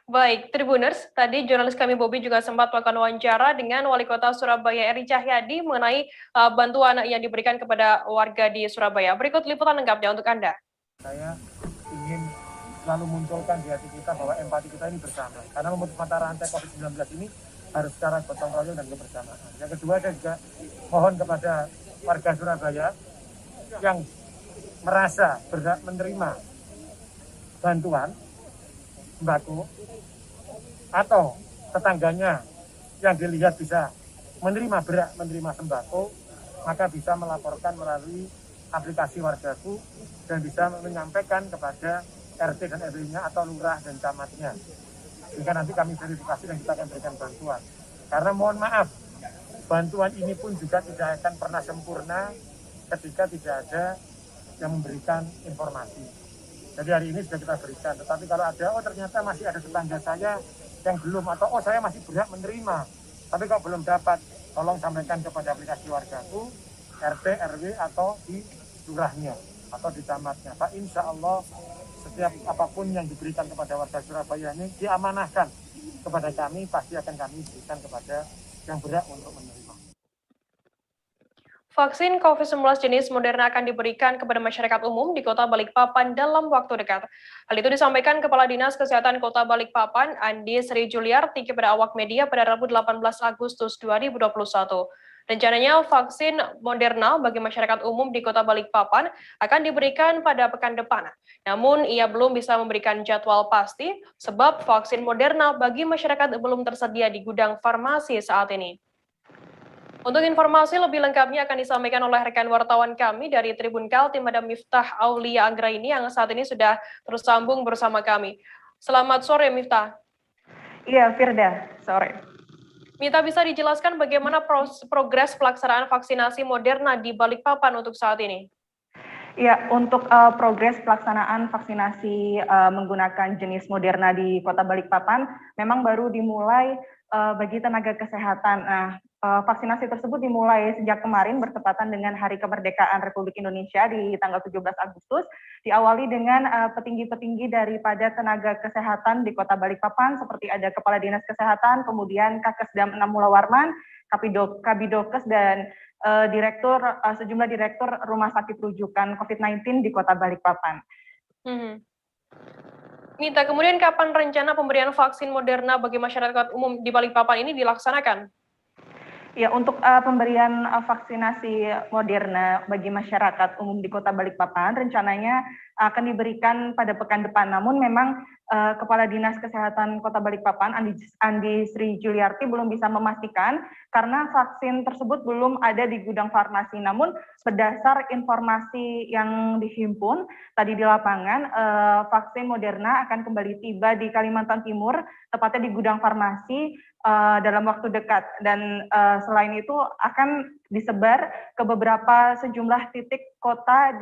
Baik, Tribuners, tadi jurnalis kami Bobi juga sempat melakukan wawancara dengan Wali Kota Surabaya Eri Cahyadi mengenai bantuan yang diberikan kepada warga di Surabaya. Berikut liputan lengkapnya untuk Anda. Saya ingin selalu munculkan di hati kita bahwa empati kita ini bersama. Karena memutus mata rantai COVID-19 ini harus secara gotong royong dan kebersamaan. Yang kedua, saya juga mohon kepada warga Surabaya yang merasa berhak menerima bantuan sembako atau tetangganya yang dilihat bisa berhak menerima sembako, maka bisa melaporkan melalui aplikasi Wargaku dan bisa menyampaikan kepada RT dan RW-nya atau lurah dan camatnya. Sehingga nanti kami verifikasi dan kita akan berikan bantuan. Karena mohon maaf, bantuan ini pun juga tidak akan pernah sempurna ketika tidak ada yang memberikan informasi. Jadi hari ini sudah kita berikan, tetapi kalau ada, ternyata masih ada tetangga saya yang belum, atau saya masih berhak menerima, tapi kalau belum dapat, tolong sampaikan kepada aplikasi Wargaku, RT, RW, atau di lurahnya, atau di camatnya. Pak, insya Allah setiap apapun yang diberikan kepada warga Surabaya ini diamanahkan kepada kami, pasti akan kami berikan kepada yang berhak untuk menerima. Vaksin COVID-19 jenis Moderna akan diberikan kepada masyarakat umum di Kota Balikpapan dalam waktu dekat. Hal itu disampaikan Kepala Dinas Kesehatan Kota Balikpapan, Andi Sri Juliarti, kepada awak media pada Rabu 18 Agustus 2021. Rencananya vaksin Moderna bagi masyarakat umum di Kota Balikpapan akan diberikan pada pekan depan. Namun ia belum bisa memberikan jadwal pasti sebab vaksin Moderna bagi masyarakat belum tersedia di gudang farmasi saat ini. Untuk informasi lebih lengkapnya akan disampaikan oleh rekan wartawan kami dari Tribun Kaltim, ada Miftah Aulia Anggraini yang saat ini sudah tersambung bersama kami. Selamat sore, Miftah. Iya, Firda, sore. Mita, bisa dijelaskan bagaimana progres pelaksanaan vaksinasi Moderna di Balikpapan untuk saat ini? Ya, untuk progres pelaksanaan vaksinasi menggunakan jenis Moderna di Kota Balikpapan memang baru dimulai bagi tenaga kesehatan. Nah, vaksinasi tersebut dimulai sejak kemarin bertepatan dengan Hari Kemerdekaan Republik Indonesia di tanggal 17 Agustus, diawali dengan petinggi-petinggi daripada tenaga kesehatan di Kota Balikpapan seperti ada Kepala Dinas Kesehatan, kemudian Kakesdam 6 Mula Warman, Kabidokes dan sejumlah direktur rumah sakit rujukan COVID-19 di Kota Balikpapan. Mita, kemudian kapan rencana pemberian vaksin Moderna bagi masyarakat umum di Balikpapan ini dilaksanakan? Ya, untuk pemberian vaksinasi Moderna bagi masyarakat umum di Kota Balikpapan rencananya akan diberikan pada pekan depan. Namun memang Kepala Dinas Kesehatan Kota Balikpapan Andi Sri Juliarti belum bisa memastikan karena vaksin tersebut belum ada di gudang farmasi. Namun berdasar informasi yang dihimpun tadi di lapangan, vaksin Moderna akan kembali tiba di Kalimantan Timur, tepatnya di gudang farmasi dalam waktu dekat, dan selain itu akan disebar ke beberapa sejumlah titik kota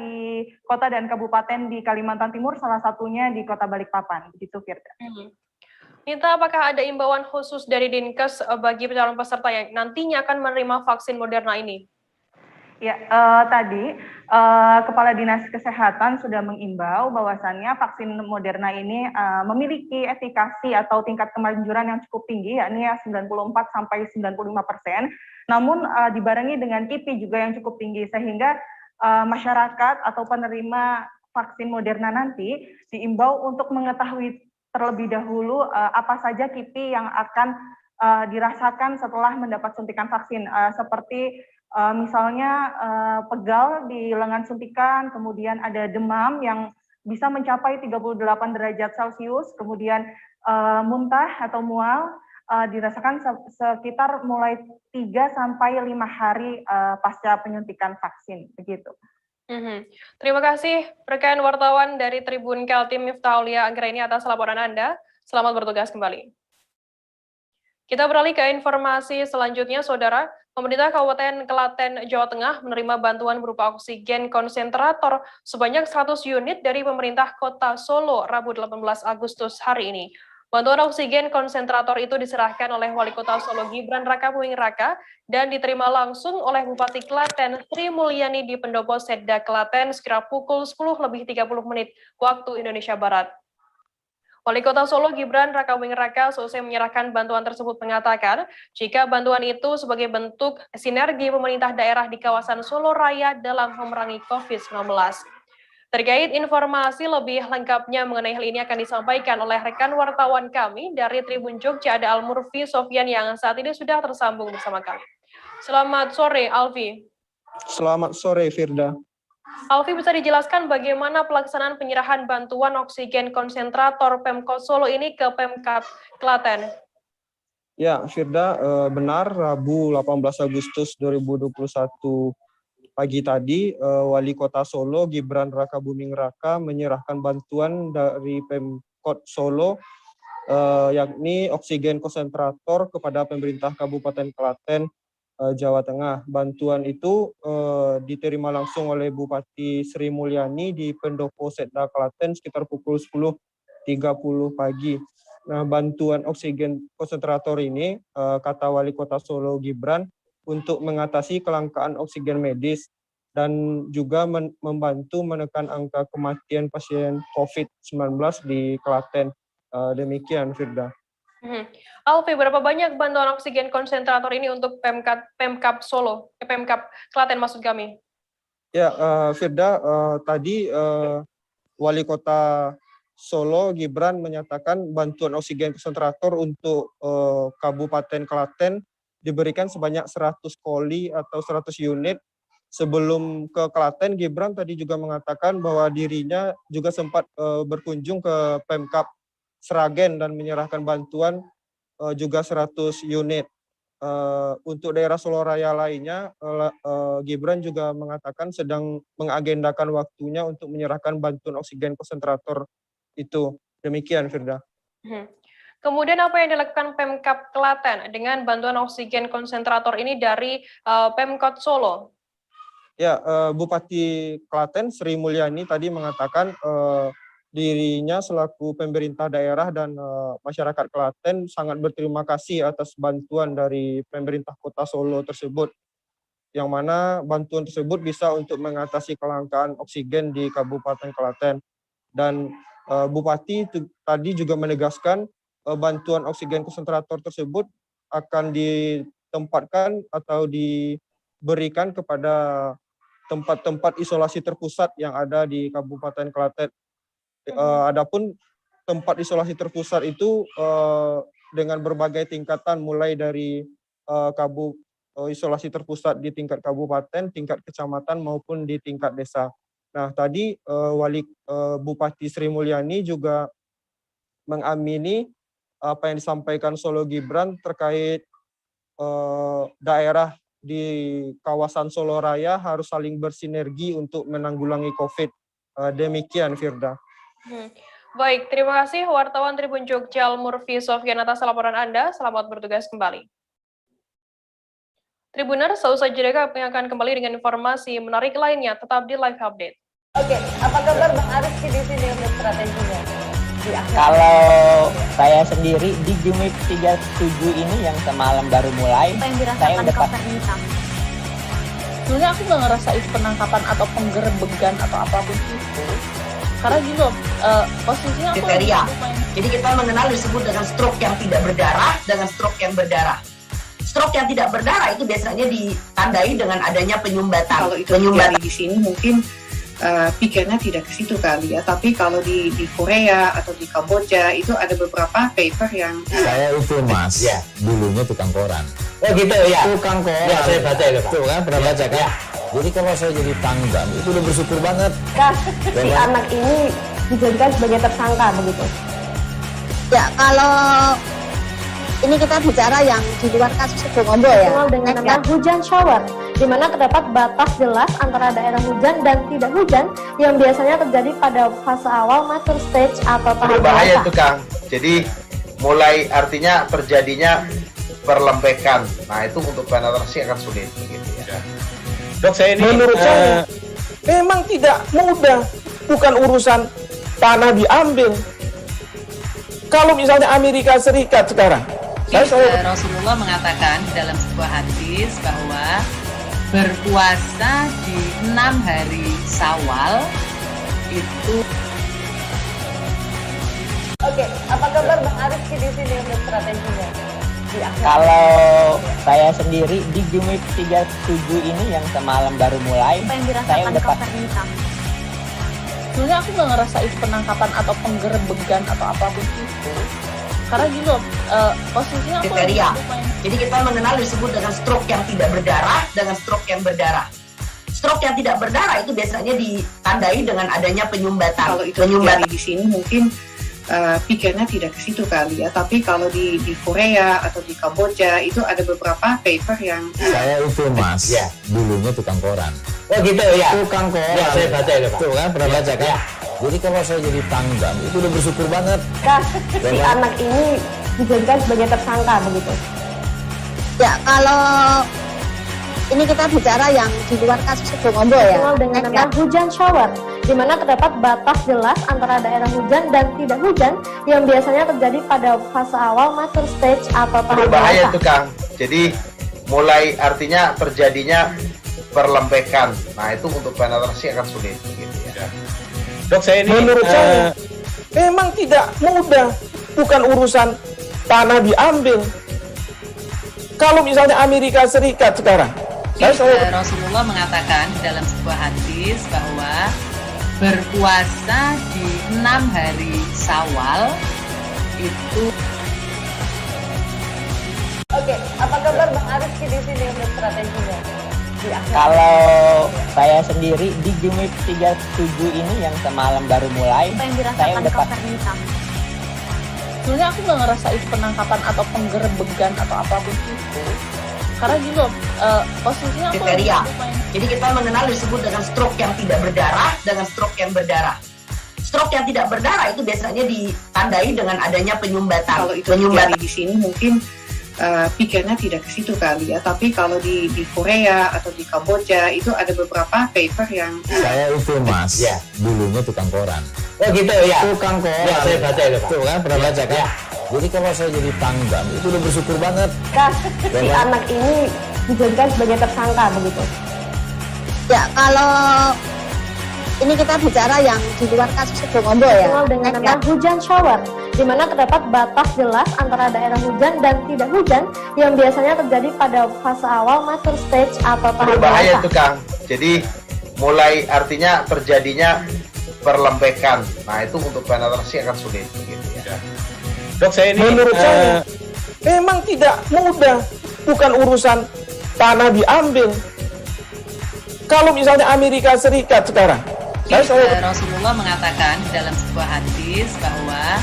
dan kabupaten di Kalimantan Timur, salah satunya di Kota Balikpapan. Begitu, Firda. Nita, apakah ada imbauan khusus dari Dinkes bagi calon peserta yang nantinya akan menerima vaksin Moderna ini? Ya, tadi Kepala Dinas Kesehatan sudah mengimbau bahwasannya vaksin Moderna ini memiliki efikasi atau tingkat kemanjuran yang cukup tinggi, yakni 94–95%. Namun dibarengi dengan KIPI juga yang cukup tinggi, sehingga masyarakat atau penerima vaksin Moderna nanti diimbau untuk mengetahui terlebih dahulu apa saja KIPI yang akan dirasakan setelah mendapat suntikan vaksin, seperti misalnya pegal di lengan suntikan, kemudian ada demam yang bisa mencapai 38 derajat Celcius, kemudian muntah atau mual dirasakan sekitar mulai 3–5 hari pasca penyuntikan vaksin, begitu. Terima kasih rekan wartawan dari Tribun Kaltim Miftah Aulia Anggraini atas laporan Anda. Selamat bertugas kembali. Kita beralih ke informasi selanjutnya, Saudara. Pemerintah Kabupaten Klaten, Jawa Tengah menerima bantuan berupa oksigen konsentrator sebanyak 100 unit dari pemerintah Kota Solo Rabu 18 Agustus hari ini. Bantuan oksigen konsentrator itu diserahkan oleh Wali Kota Solo Gibran Rakabuming Raka dan diterima langsung oleh Bupati Klaten Sri Mulyani di Pendopo Setda Klaten sekira pukul 10:30 waktu Indonesia Barat. Wali Kota Solo Gibran Rakabuming Raka selesai menyerahkan bantuan tersebut mengatakan jika bantuan itu sebagai bentuk sinergi pemerintah daerah di kawasan Solo Raya dalam memerangi COVID-19. Terkait informasi lebih lengkapnya mengenai hal ini akan disampaikan oleh rekan wartawan kami dari Tribun Jogja, ada Almurfi Sofyan yang saat ini sudah tersambung bersama kami. Selamat sore, Alfi. Selamat sore, Firda. Alfi, bisa dijelaskan bagaimana pelaksanaan penyerahan bantuan oksigen konsentrator Pemkot Solo ini ke Pemkab Klaten? Ya, Firda, benar, Rabu 18 Agustus 2021 pagi tadi, Wali Kota Solo Gibran Rakabuming Raka menyerahkan bantuan dari Pemkot Solo, yakni oksigen konsentrator kepada pemerintah Kabupaten Klaten, Jawa Tengah. Bantuan itu diterima langsung oleh Bupati Sri Mulyani di Pendopo Setda Klaten sekitar pukul 10:30 pagi. Nah, bantuan oksigen konsentrator ini, kata Wali Kota Solo Gibran, untuk mengatasi kelangkaan oksigen medis dan juga membantu menekan angka kematian pasien COVID-19 di Klaten. Demikian, Firda. Alfi, berapa banyak bantuan oksigen konsentrator ini untuk Pemkab Solo, Pemkab Klaten maksud kami? Ya, Firda, tadi Wali Kota Solo Gibran menyatakan bantuan oksigen konsentrator untuk Kabupaten Klaten diberikan sebanyak 100 koli atau 100 unit. Sebelum ke Klaten, Gibran tadi juga mengatakan bahwa dirinya juga sempat berkunjung ke Pemkab Sragen dan menyerahkan bantuan juga 100 unit. Untuk daerah Solo Raya lainnya, Gibran juga mengatakan sedang mengagendakan waktunya untuk menyerahkan bantuan oksigen konsentrator itu. Demikian, Firda. Kemudian apa yang dilakukan Pemkab Klaten dengan bantuan oksigen konsentrator ini dari Pemkot Solo? Ya, Bupati Klaten Sri Mulyani tadi mengatakan dirinya selaku pemerintah daerah dan masyarakat Klaten sangat berterima kasih atas bantuan dari pemerintah Kota Solo tersebut, yang mana bantuan tersebut bisa untuk mengatasi kelangkaan oksigen di Kabupaten Klaten. Dan Bupati tadi juga menegaskan bantuan oksigen konsentrator tersebut akan ditempatkan atau diberikan kepada tempat-tempat isolasi terpusat yang ada di Kabupaten Klaten. Adapun tempat isolasi terpusat itu dengan berbagai tingkatan, mulai dari isolasi terpusat di tingkat kabupaten, tingkat kecamatan maupun di tingkat desa. Nah, tadi Bupati Sri Mulyani juga mengamini apa yang disampaikan Solo Gibran terkait daerah di kawasan Solo Raya harus saling bersinergi untuk menanggulangi COVID. Demikian, Firda. Baik, terima kasih wartawan Tribun Jogja Murfi Sofyan atas laporan Anda. Selamat bertugas kembali. Tribuner, seusai jeda kami akan kembali dengan informasi menarik lainnya. Tetap di Live Update. Oke, apa kabar Bang Aris di sini untuk strateginya? Kalau saya sendiri di Jumip 37 ini yang semalam baru mulai, saya udah sebenarnya aku nggak ngerasa itu penangkapan atau penggerebegan atau apapun itu. Karena gitu, posisinya aku kriteria. Jadi kita mengenal disebut dengan stroke yang tidak berdarah dengan stroke yang berdarah. Stroke yang tidak berdarah itu biasanya ditandai dengan adanya penyumbatan. Kalau itu terjadi di sini mungkin pikirnya tidak ke situ kali ya, tapi kalau di Korea atau di Kamboja itu ada beberapa paper yang saya itu Mas, ya, dulunya tukang koran. Oh gitu ya. Tukang koran. Ya, saya baca itu Pak. Tuh kan, pernah baca kan? Ya. Jadi kalau saya jadi tanggam itu udah bersyukur banget. Si anak ini dijadikan sebagai tersangka begitu. Ya, kalau ini kita bicara yang di luar kasus Situbondo ya. Dengan nama hujan shower, di mana terdapat batas jelas antara daerah hujan dan tidak hujan yang biasanya terjadi pada fase awal mature stage atau tahap berbahaya itu Kang. Jadi mulai artinya terjadinya perlembekan. Nah itu untuk penetrasi akan sulit gitu ya. Dok, saya ini menurut saya memang tidak mudah, bukan urusan tanah diambil. Kalau misalnya Amerika Serikat sekarang, Rasulullah mengatakan dalam sebuah hadis bahwa berpuasa di 6 hari Syawal itu. Oke, apa kabar Bang Aris di sini untuk strateginya? Kalau saya sendiri di Jumip 37 ini yang semalam baru mulai, saya udah sebenarnya aku nggak ngerasa itu penangkapan atau penggerebegan atau apapun itu. Karena gitu, posisinya aku kriteria. Jadi kita mengenal disebut dengan stroke yang tidak berdarah dengan stroke yang berdarah. Stroke yang tidak berdarah itu biasanya ditandai dengan adanya penyumbatan. Kalau itu terjadi di sini mungkin pikirnya tidak ke situ kali ya, tapi kalau di Korea atau di Kamboja itu ada beberapa paper yang saya itu Mas, ya, dulunya tukang koran. Oh gitu ya. Tukang koran. Ya, saya baca itu Pak. Tuh kan, pernah baca kan? Ya. Jadi kalau saya jadi tanggam itu udah bersyukur banget. Si anak ini dijadikan sebagai tersangka begitu. Ya, kalau ini kita bicara yang di luar kasus Situbondo ya. Dengan nama hujan shower, di mana terdapat batas jelas antara daerah hujan dan tidak hujan yang biasanya terjadi pada fase awal mature stage atau tahap berbahaya itu Kang. Jadi mulai artinya terjadinya perlembekan. Nah itu untuk penetrasi akan sulit gitu ya. Dok, saya ini menurut saya memang tidak mudah, bukan urusan tanah diambil. Kalau misalnya Amerika Serikat sekarang, Rasulullah mengatakan dalam sebuah hadis bahwa berpuasa di 6 hari Syawal itu. Oke, apa kabar Bang Aris di sini untuk strateginya? Kalau saya sendiri di Jumip 37 ini yang semalam baru mulai, saya udah sebenarnya aku nggak ngerasa itu penangkapan atau penggerebegan atau apapun itu. Karena gitu, posisinya aku kriteria. Jadi kita mengenal disebut dengan stroke yang tidak berdarah dengan stroke yang berdarah. Stroke yang tidak berdarah itu biasanya ditandai dengan adanya penyumbatan. Kalau itu terjadi di sini mungkin pikirnya tidak ke situ kali ya, tapi kalau di Korea atau di Kamboja itu ada beberapa paper yang saya itu Mas, ya, dulunya tukang koran. Oh gitu ya. Tukang koran. Ya, saya baca itu Pak. Tuh kan, pernah baca kan? Ya. Jadi kalau saya jadi tanggam itu udah bersyukur banget. Si anak ini dijadikan sebagai tersangka begitu. Ya, kalau ini kita bicara yang di luar kasus Situbondo ya. Dengan nama hujan shower, di mana terdapat batas jelas antara daerah hujan dan tidak hujan yang biasanya terjadi pada fase awal mature stage atau tahap berbahaya itu Kang. Jadi mulai artinya terjadinya perlembekan. Nah itu untuk penetrasi akan sulit gitu ya. Dok, saya ini menurut saya memang tidak mudah, bukan urusan tanah diambil. Kalau misalnya Amerika Serikat sekarang, Rasulullah mengatakan dalam sebuah hadis bahwa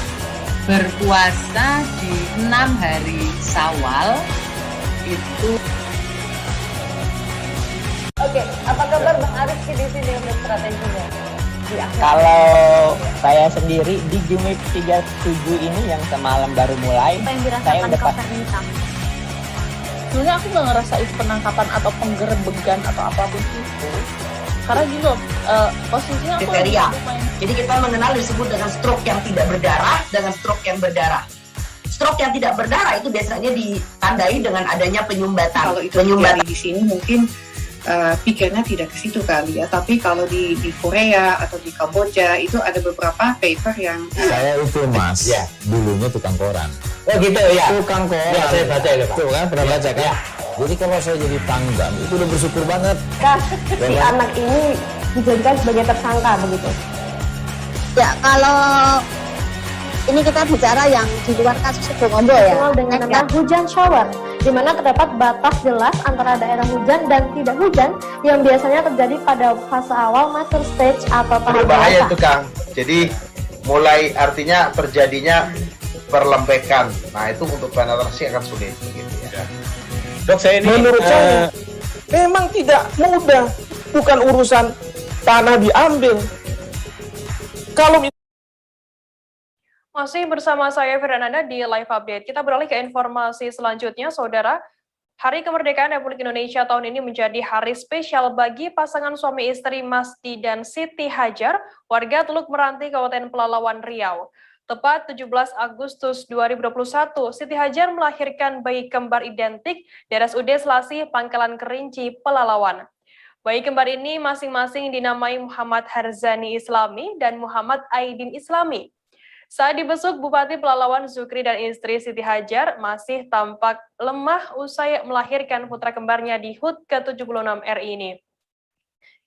berpuasa di 6 hari Syawal itu. Oke, apa kabar Bang Arif di sini untuk strateginya? Kalau saya sendiri di Jumip 37 ini yang semalam baru mulai, saya udah pas. Sebenarnya aku nggak ngerasa itu penangkapan atau penggerebegan atau apapun itu. Karena gitu, posisinya aku kriteria. Jadi kita mengenal disebut dengan stroke yang tidak berdarah dengan stroke yang berdarah. Stroke yang tidak berdarah itu biasanya ditandai dengan adanya penyumbatan. Kalau itu terjadi di sini mungkin pikirnya tidak ke situ kali ya. Tapi kalau di Korea atau di Kamboja itu ada beberapa paper yang saya itu Mas, ya, dulunya tukang koran. Oh gitu ya. Tukang koran. Ya, saya baca ya, Pak. Tuh kan, pernah baca kan? Ya. Jadi kalau saya jadi tanggam itu udah bersyukur banget. Si anak ini dijadikan sebagai tersangka begitu. Ya, kalau ini kita bicara yang di luar kasus Situ Ngombo ya. Dengan nama hujan shower, di mana terdapat batas jelas antara daerah hujan dan tidak hujan yang biasanya terjadi pada fase awal master stage atau tahap berbahaya dewasa. itu Kang. Jadi mulai artinya terjadinya perlembekan. Nah itu untuk penetrasi akan sulit gitu ya. Dok, saya ini menurut saya memang tidak mudah, bukan urusan tanah diambil. Kalau Masih bersama saya Fernanda di Live Update. Kita beralih ke informasi selanjutnya, Saudara. Hari Kemerdekaan Republik Indonesia tahun ini menjadi hari spesial bagi pasangan suami istri Masdi dan Siti Hajar, warga Teluk Meranti, Kabupaten Pelalawan, Riau. Tepat 17 Agustus 2021, Siti Hajar melahirkan bayi kembar identik di RSUD Selasih, Pangkalan Kerinci, Pelalawan. Bayi kembar ini masing-masing dinamai Muhammad Harzani Islami dan Muhammad Aidin Islami. Saat dibesuk, Bupati Pelalawan Zukri dan istri Siti Hajar masih tampak lemah usai melahirkan putra kembarnya di HUT ke-76 RI ini.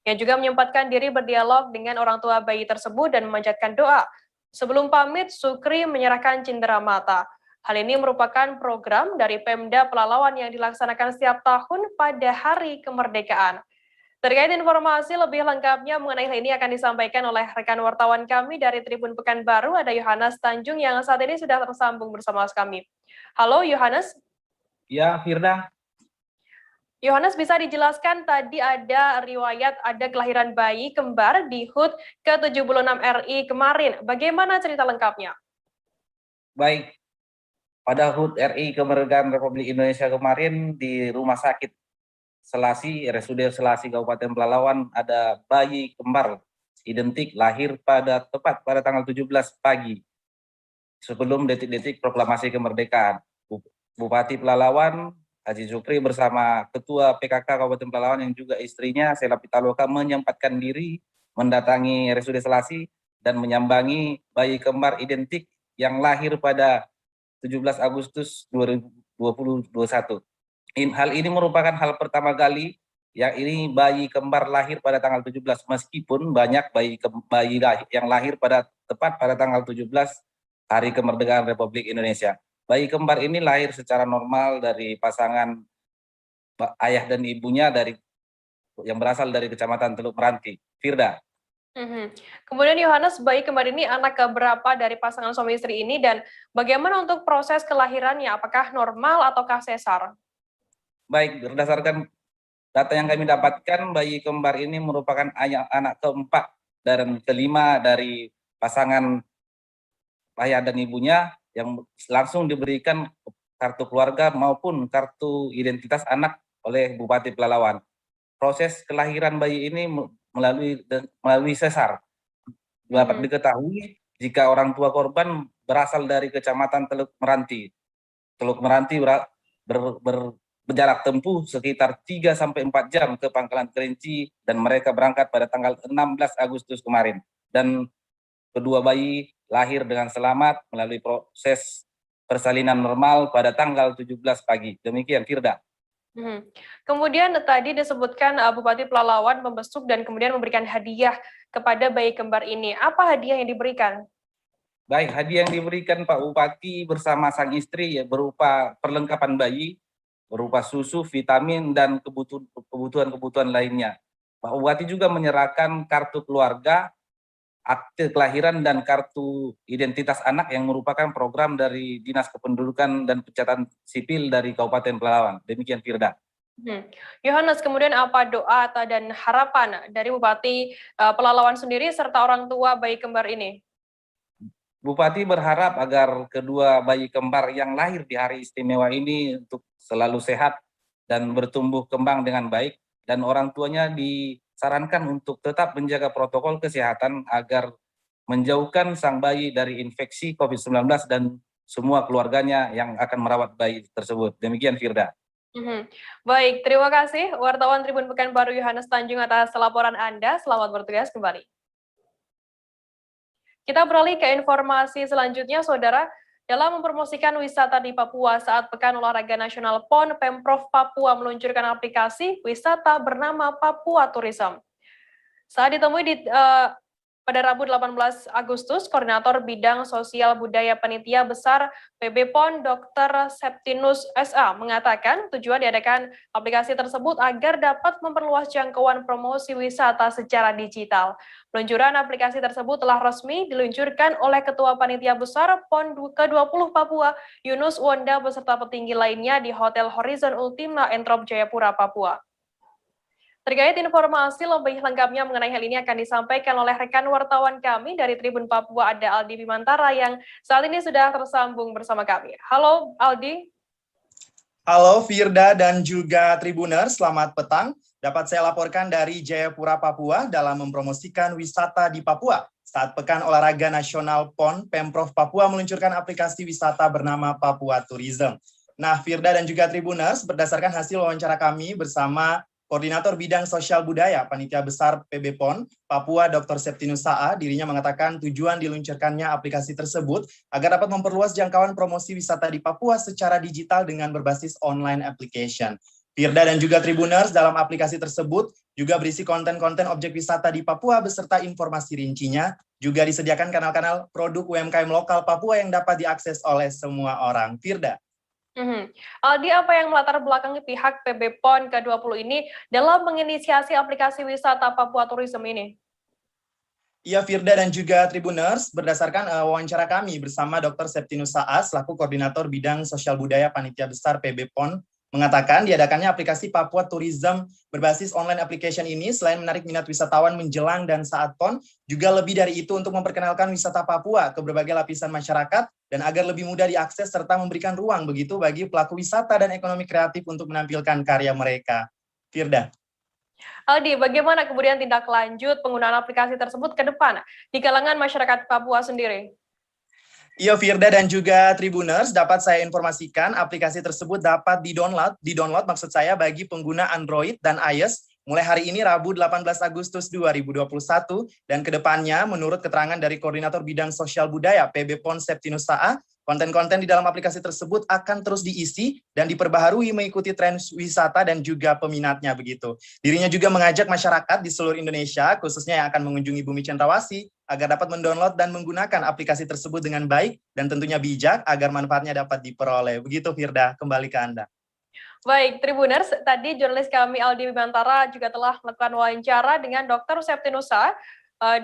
Ia juga menyempatkan diri berdialog dengan orang tua bayi tersebut dan memanjatkan doa. Sebelum pamit, Zukri menyerahkan cindera mata. Hal ini merupakan program dari Pemda Pelalawan yang dilaksanakan setiap tahun pada Hari Kemerdekaan. Terkait informasi lebih lengkapnya mengenai hal ini akan disampaikan oleh rekan wartawan kami dari Tribun Pekanbaru, ada Yohanes Tanjung yang saat ini sudah tersambung bersama kami. Halo Yohanes. Ya, Firda. Yohanes, bisa dijelaskan tadi ada riwayat ada kelahiran bayi kembar di HUT ke-76 RI kemarin. Bagaimana cerita lengkapnya? Baik, pada HUT RI Kemerdekaan Republik Indonesia kemarin di Rumah Sakit Selasih, RSUD Selasih Kabupaten Pelalawan ada bayi kembar identik lahir tepat pada tanggal 17 pagi sebelum detik-detik proklamasi kemerdekaan. Bupati Pelalawan Haji Zukri bersama Ketua PKK Kabupaten Pelalawan yang juga istrinya Sela Pitaloka menyempatkan diri mendatangi RSUD Selasih dan menyambangi bayi kembar identik yang lahir pada 17 Agustus 2021. Hal ini merupakan hal pertama kali yang ini bayi kembar lahir pada tanggal 17, meskipun banyak bayi yang lahir tepat pada tanggal 17 Hari Kemerdekaan Republik Indonesia. Bayi kembar ini lahir secara normal dari pasangan ayah dan ibunya yang berasal dari Kecamatan Teluk Meranti. Firda. Kemudian Yohanes, bayi kembar ini anak keberapa dari pasangan suami istri ini dan bagaimana untuk proses kelahirannya? Apakah normal ataukah sesar? Baik, berdasarkan data yang kami dapatkan, bayi kembar ini merupakan anak keempat dan kelima dari pasangan ayah dan ibunya yang langsung diberikan kartu keluarga maupun kartu identitas anak oleh Bupati Pelalawan. Proses kelahiran bayi ini melalui sesar. Dapat diketahui jika orang tua korban berasal dari Kecamatan Teluk Meranti. Teluk Meranti berjarak tempuh sekitar 3-4 jam ke Pangkalan Kerinci dan mereka berangkat pada tanggal 16 Agustus kemarin. Dan kedua bayi lahir dengan selamat melalui proses persalinan normal pada tanggal 17 pagi. Demikian, Firda. Kemudian tadi disebutkan Bupati Pelalawan membesuk dan kemudian memberikan hadiah kepada bayi kembar ini. Apa hadiah yang diberikan? Baik, hadiah yang diberikan Pak Bupati bersama sang istri ya berupa perlengkapan bayi berupa susu, vitamin, dan kebutuhan-kebutuhan lainnya. Pak Bupati juga menyerahkan kartu keluarga, akte kelahiran, dan kartu identitas anak yang merupakan program dari Dinas Kependudukan dan Pencatatan Sipil dari Kabupaten Pelalawan. Demikian Firda. Yohanes, kemudian apa doa dan harapan dari Bupati Pelalawan sendiri serta orang tua bayi kembar ini? Bupati berharap agar kedua bayi kembar yang lahir di hari istimewa ini untuk selalu sehat dan bertumbuh kembang dengan baik, dan orang tuanya disarankan untuk tetap menjaga protokol kesehatan agar menjauhkan sang bayi dari infeksi COVID-19 dan semua keluarganya yang akan merawat bayi tersebut. Demikian Firda. Baik, terima kasih wartawan Tribun Pekanbaru Yohanes Tanjung atas laporan Anda. Selamat bertugas kembali. Kita beralih ke informasi selanjutnya, Saudara. Dalam mempromosikan wisata di Papua saat Pekan Olahraga Nasional PON, Pemprov Papua meluncurkan aplikasi wisata bernama Papua Tourism. Saat ditemui pada Rabu 18 Agustus, Koordinator Bidang Sosial Budaya Panitia Besar PB PON Dr. Septinus SA mengatakan tujuan diadakan aplikasi tersebut agar dapat memperluas jangkauan promosi wisata secara digital. Peluncuran aplikasi tersebut telah resmi diluncurkan oleh Ketua Panitia Besar PON ke-20 Papua, Yunus Wonda beserta petinggi lainnya di Hotel Horizon Ultima Entrop Jayapura, Papua. Terkait informasi lebih lengkapnya mengenai hal ini akan disampaikan oleh rekan wartawan kami dari Tribun Papua, ada Aldi Bimantara yang saat ini sudah tersambung bersama kami. Halo Aldi. Halo Firda dan juga Tribuners, selamat petang. Dapat saya laporkan dari Jayapura, Papua dalam mempromosikan wisata di Papua. Saat Pekan Olahraga Nasional PON, Pemprov Papua meluncurkan aplikasi wisata bernama Papua Tourism. Nah, Firda dan juga Tribuners, berdasarkan hasil wawancara kami bersama Koordinator Bidang Sosial Budaya Panitia Besar PB PON Papua Dr. Septinus SA, dirinya mengatakan tujuan diluncurkannya aplikasi tersebut agar dapat memperluas jangkauan promosi wisata di Papua secara digital dengan berbasis online application. Firda dan juga Tribuners, dalam aplikasi tersebut juga berisi konten-konten objek wisata di Papua beserta informasi rincinya, juga disediakan kanal-kanal produk UMKM lokal Papua yang dapat diakses oleh semua orang. Firda. Aldi, apa yang melatar belakangi pihak PB PON ke-20 ini dalam menginisiasi aplikasi wisata Papua Tourism ini? Iya, Firda dan juga Tribuners, berdasarkan wawancara kami bersama Dr. Septinus SA, selaku Koordinator Bidang Sosial Budaya Panitia Besar PB PON, mengatakan diadakannya aplikasi Papua Tourism berbasis online application ini selain menarik minat wisatawan menjelang dan saat PON, juga lebih dari itu untuk memperkenalkan wisata Papua ke berbagai lapisan masyarakat dan agar lebih mudah diakses serta memberikan ruang begitu bagi pelaku wisata dan ekonomi kreatif untuk menampilkan karya mereka. Firda. Aldi, bagaimana kemudian tindak lanjut penggunaan aplikasi tersebut ke depan di kalangan masyarakat Papua sendiri? Iya, Firda dan juga Tribuners, dapat saya informasikan aplikasi tersebut dapat di-download maksud saya bagi pengguna Android dan iOS mulai hari ini Rabu 18 Agustus 2021 dan kedepannya menurut keterangan dari Koordinator Bidang Sosial Budaya PB PON Septinus SA, konten-konten di dalam aplikasi tersebut akan terus diisi dan diperbaharui mengikuti tren wisata dan juga peminatnya begitu. Dirinya juga mengajak masyarakat di seluruh Indonesia, khususnya yang akan mengunjungi Bumi Cendrawasih, agar dapat mendownload dan menggunakan aplikasi tersebut dengan baik dan tentunya bijak agar manfaatnya dapat diperoleh. Begitu Firda, kembali ke Anda. Baik, Tribuners, tadi jurnalis kami Aldi Bimantara juga telah melakukan wawancara dengan Dr. Septinus SA,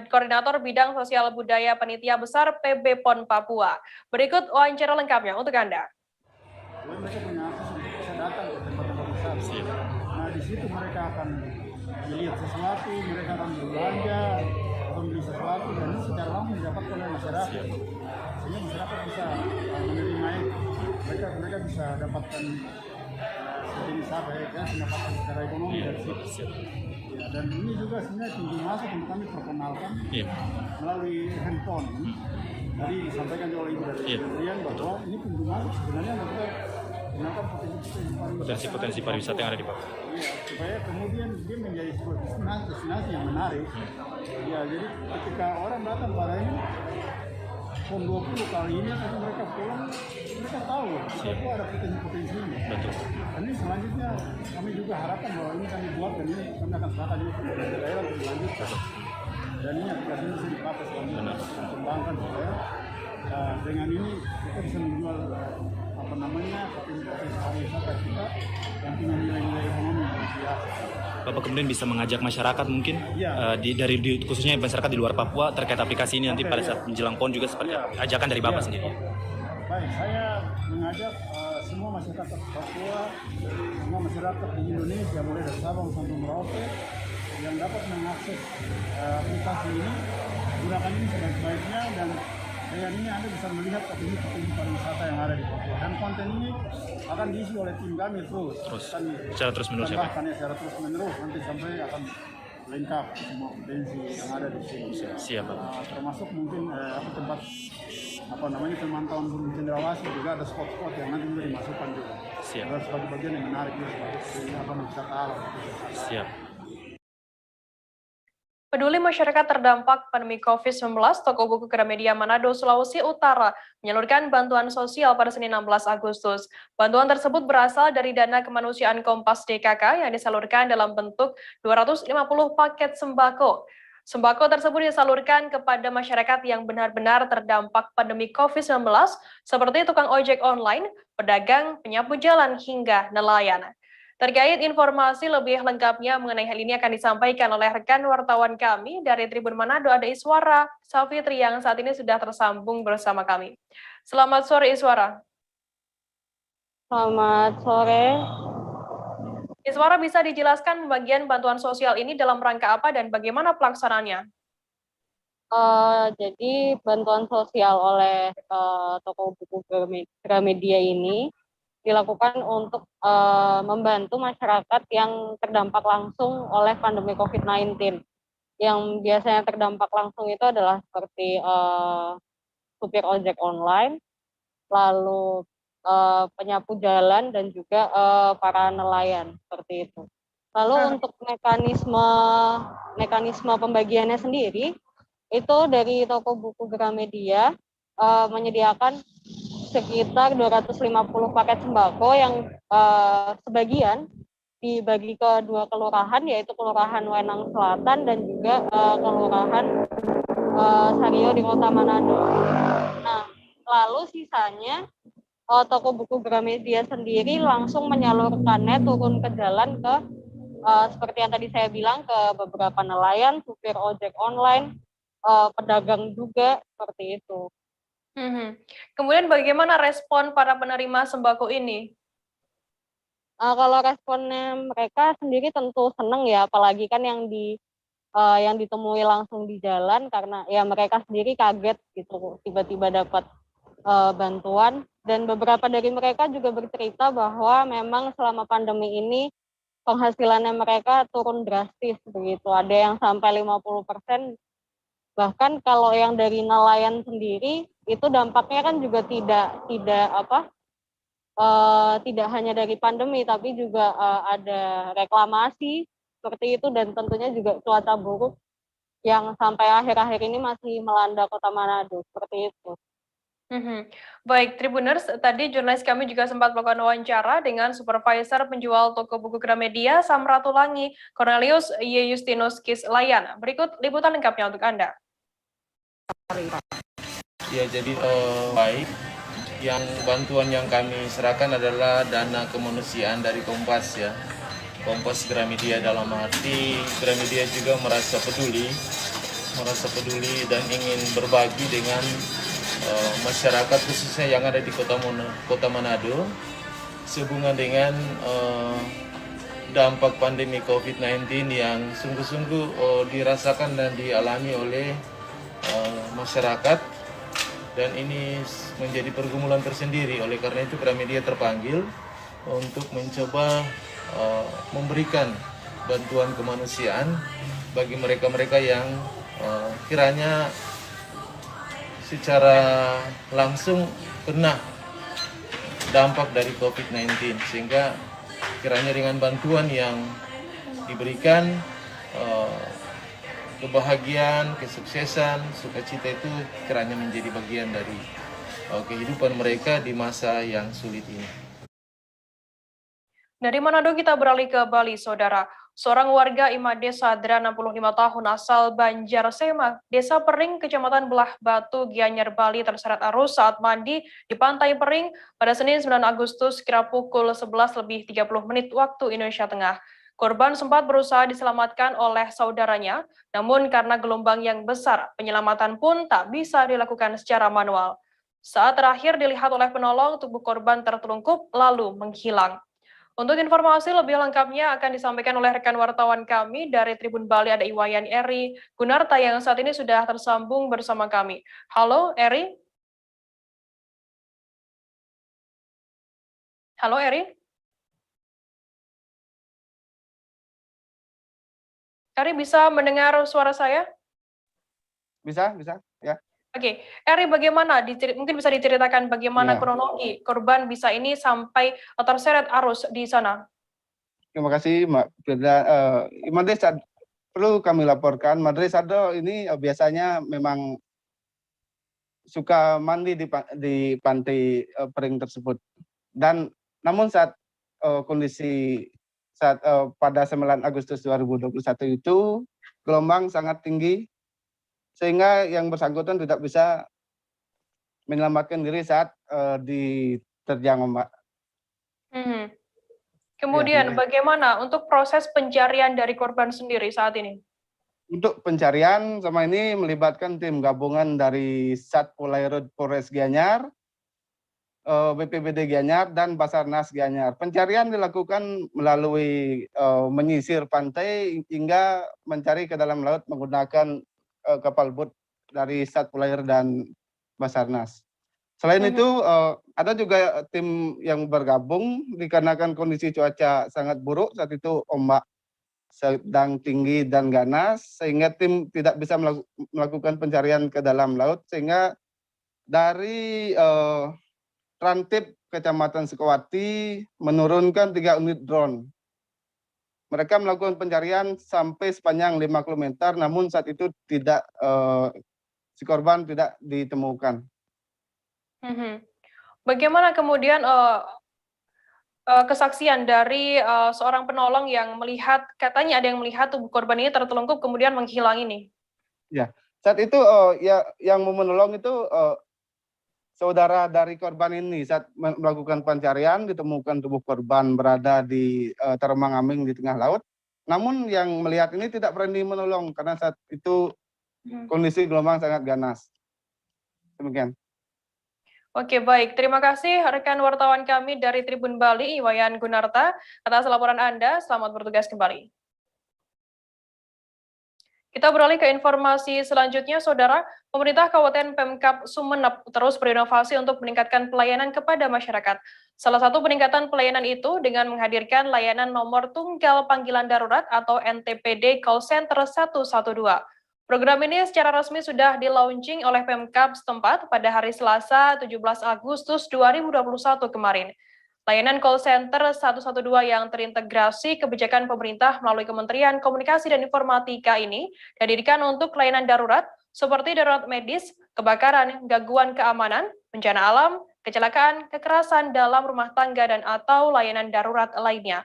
Koordinator Bidang Sosial Budaya Panitia Besar PB PON Papua. Berikut wawancara lengkapnya untuk Anda. Mereka punya akses untuk bisa datang ke tempat-tempat wisata. Nah, di situ mereka akan melihat sesuatu, mereka akan berbelanja, atau beli sesuatu, dan ini secara langsung didapat oleh masyarakat. Sehingga masyarakat bisa menerima itu. Mereka bisa dapatkan jenis apa ya, pendapatan secara ekonomi dari situ. Ya, dan ini juga sebenarnya pintu masuk untuk kami perkenalkan melalui handphone. Tadi disampaikan oleh Ibu dari Kementerian bahwa ini pintu masuk sebenarnya untuk menggunakan potensi pariwisata yang ada di Papua. Iya, supaya kemudian dia menjadi sebuah destinasi yang menarik. Ya, jadi ketika orang datang pada ini PON 20 kali ini, tapi mereka pulang, mereka tahu Papua ada potensi-potensinya. Dan ini selanjutnya kami juga harapkan bahwa ini kami buat dan ini kami akan serahkan juga ke daerah untuk dilanjutkan. Dan ini aplikasi ini bisa dipakai selanjutnya untuk dikembangkan supaya dengan ini kita bisa menjual aktivitas pariwisata kita yang punya nilai-nilai ekonomi yang biasa. Bapak kemudian bisa mengajak masyarakat mungkin khususnya masyarakat di luar Papua terkait aplikasi ini nanti pada saat menjelang PON juga seperti ajakan dari Bapak sendiri. Baik, saya mengajak semua masyarakat Papua, semua masyarakat di Indonesia mulai dari Sabang sampai Merauke yang dapat mengakses aplikasi ini, gunakan ini sebaik-baiknya dan dengan ini Anda bisa melihat aktivitas pariwisata yang ada di Papua. Dan konten ini akan diisi oleh tim kami terus secara terus-menerus ya Pak? Secara terus-menerus nanti sampai akan lengkap semua potensi yang ada di sini. Siap Pak. Termasuk mungkin tempat pemantauan burung cendrawasih juga ada spot-spot yang nanti juga dimasukkan juga. Siap. Ada sebagai bagian yang menarik juga sebagai wisata alam. Siap. Peduli masyarakat terdampak pandemi COVID-19, Toko Buku Gramedia Manado, Sulawesi Utara menyalurkan bantuan sosial pada Senin 16 Agustus. Bantuan tersebut berasal dari dana kemanusiaan Kompas DKK yang disalurkan dalam bentuk 250 paket sembako. Sembako tersebut disalurkan kepada masyarakat yang benar-benar terdampak pandemi COVID-19, seperti tukang ojek online, pedagang, penyapu jalan, hingga nelayan. Terkait informasi lebih lengkapnya mengenai hal ini akan disampaikan oleh rekan wartawan kami dari Tribun Manado, ada Iswara Safitri yang saat ini sudah tersambung bersama kami. Selamat sore Iswara. Selamat sore. Iswara, bisa dijelaskan pembagian bantuan sosial ini dalam rangka apa dan bagaimana pelaksanaannya? Jadi bantuan sosial oleh Toko Buku Gramedia ini dilakukan untuk membantu masyarakat yang terdampak langsung oleh pandemi COVID-19. Yang biasanya terdampak langsung itu adalah seperti supir ojek online, lalu penyapu jalan, dan juga para nelayan, seperti itu. Lalu untuk mekanisme pembagiannya sendiri, itu dari Toko Buku Gramedia menyediakan sekitar 250 paket sembako yang sebagian dibagi ke 2 kelurahan, yaitu Kelurahan Wenang Selatan dan juga Kelurahan Sario di Kota Manado. Nah, lalu sisanya Toko Buku Gramedia sendiri langsung menyalurkannya turun ke jalan ke seperti yang tadi saya bilang, ke beberapa nelayan, supir ojek online, pedagang juga, seperti itu. Kemudian bagaimana respon para penerima sembako ini? Kalau responnya mereka sendiri tentu senang ya, apalagi kan yang ditemui langsung di jalan, karena ya mereka sendiri kaget gitu tiba-tiba dapat bantuan, dan beberapa dari mereka juga bercerita bahwa memang selama pandemi ini penghasilannya mereka turun drastis begitu, ada yang sampai 50%. Bahkan kalau yang dari nelayan sendiri itu dampaknya kan juga tidak hanya dari pandemi, tapi juga ada reklamasi seperti itu, dan tentunya juga cuaca buruk yang sampai akhir-akhir ini masih melanda Kota Manado, seperti itu. Baik, Tribuners, tadi jurnalis kami juga sempat melakukan wawancara dengan Supervisor Penjual Toko Buku Gramedia Samratulangi, Cornelius Y. Justinus Kislayan. Berikut liputan lengkapnya untuk Anda. Ya, jadi baik. Yang bantuan yang kami serahkan adalah dana kemanusiaan dari Kompas ya. Kompas Gramedia, dalam arti Gramedia juga merasa peduli dan ingin berbagi dengan masyarakat khususnya yang ada di Kota Manado sehubungan dengan dampak pandemi COVID-19 yang sungguh-sungguh dirasakan dan dialami oleh masyarakat, dan ini menjadi pergumulan tersendiri. Oleh karena itu Gramedia terpanggil untuk mencoba memberikan bantuan kemanusiaan bagi mereka-mereka yang kiranya secara langsung kena dampak dari COVID-19, sehingga kiranya dengan bantuan yang diberikan kebahagiaan, kesuksesan, sukacita itu kiranya menjadi bagian dari kehidupan mereka di masa yang sulit ini. Dari Manado kita beralih ke Bali, Saudara. Seorang warga Imade Sadra 65 tahun asal Banjar Sema, Desa Pering, Kecamatan Belah Batu, Gianyar, Bali terseret arus saat mandi di Pantai Pering pada Senin 9 Agustus kira pukul 11:30 waktu Indonesia Tengah. Korban sempat berusaha diselamatkan oleh saudaranya, namun karena gelombang yang besar, penyelamatan pun tak bisa dilakukan secara manual. Saat terakhir dilihat oleh penolong, tubuh korban tertelungkup lalu menghilang. Untuk informasi lebih lengkapnya akan disampaikan oleh rekan wartawan kami dari Tribun Bali, ada Iwayan Eri Gunarta yang saat ini sudah tersambung bersama kami. Halo Eri. Halo Eri. Eri bisa mendengar suara saya? Bisa, ya. Oke, Eri bagaimana, mungkin bisa diceritakan bagaimana kronologi korban bisa ini sampai terseret arus di sana? Terima kasih Mbak Firda. Imade perlu kami laporkan, Madre Sado ini biasanya memang suka mandi di pantai Pering tersebut. Dan namun saat kondisi pada 9 Agustus 2021 itu gelombang sangat tinggi sehingga yang bersangkutan tidak bisa menyelamatkan diri saat diterjang ombak. Kemudian bagaimana untuk proses pencarian dari korban sendiri saat ini? Untuk pencarian sama ini melibatkan tim gabungan dari Satpol Airut Polres Gianyar, BPBD Gianyar, dan Basarnas Gianyar. Pencarian dilakukan melalui menyisir pantai hingga mencari ke dalam laut menggunakan kapal boat dari Satpol Air dan Basarnas. Selain itu, ada juga tim yang bergabung dikarenakan kondisi cuaca sangat buruk saat itu, ombak sedang tinggi dan ganas, sehingga tim tidak bisa melakukan pencarian ke dalam laut, sehingga dari Rantip Kecamatan Sukawati menurunkan 3 unit drone. Mereka melakukan pencarian sampai sepanjang 5 km, namun saat itu tidak si korban tidak ditemukan. Bagaimana kemudian kesaksian dari seorang penolong yang melihat, katanya ada yang melihat tubuh korban ini tertelungkup kemudian menghilang ini? Ya, saat itu yang mau menolong itu saudara dari korban ini. Saat melakukan pencarian ditemukan tubuh korban berada di termang-ambing di tengah laut. Namun yang melihat ini tidak berani menolong karena saat itu kondisi gelombang sangat ganas. Demikian. Oke, baik. Terima kasih rekan wartawan kami dari Tribun Bali, Iwayan Gunarta, atas laporan Anda. Selamat bertugas kembali. Kita beralih ke informasi selanjutnya, Saudara. Pemerintah Kabupaten Pemkab Sumeneb terus berinovasi untuk meningkatkan pelayanan kepada masyarakat. Salah satu peningkatan pelayanan itu dengan menghadirkan layanan nomor tunggal panggilan darurat atau NTPD Call Center 112. Program ini secara resmi sudah di-launching oleh Pemkab setempat pada hari Selasa 17 Agustus 2021 kemarin. Layanan call center 112 yang terintegrasi kebijakan pemerintah melalui Kementerian Komunikasi dan Informatika ini didirikan untuk layanan darurat seperti darurat medis, kebakaran, gangguan keamanan, bencana alam, kecelakaan, kekerasan dalam rumah tangga, dan atau layanan darurat lainnya.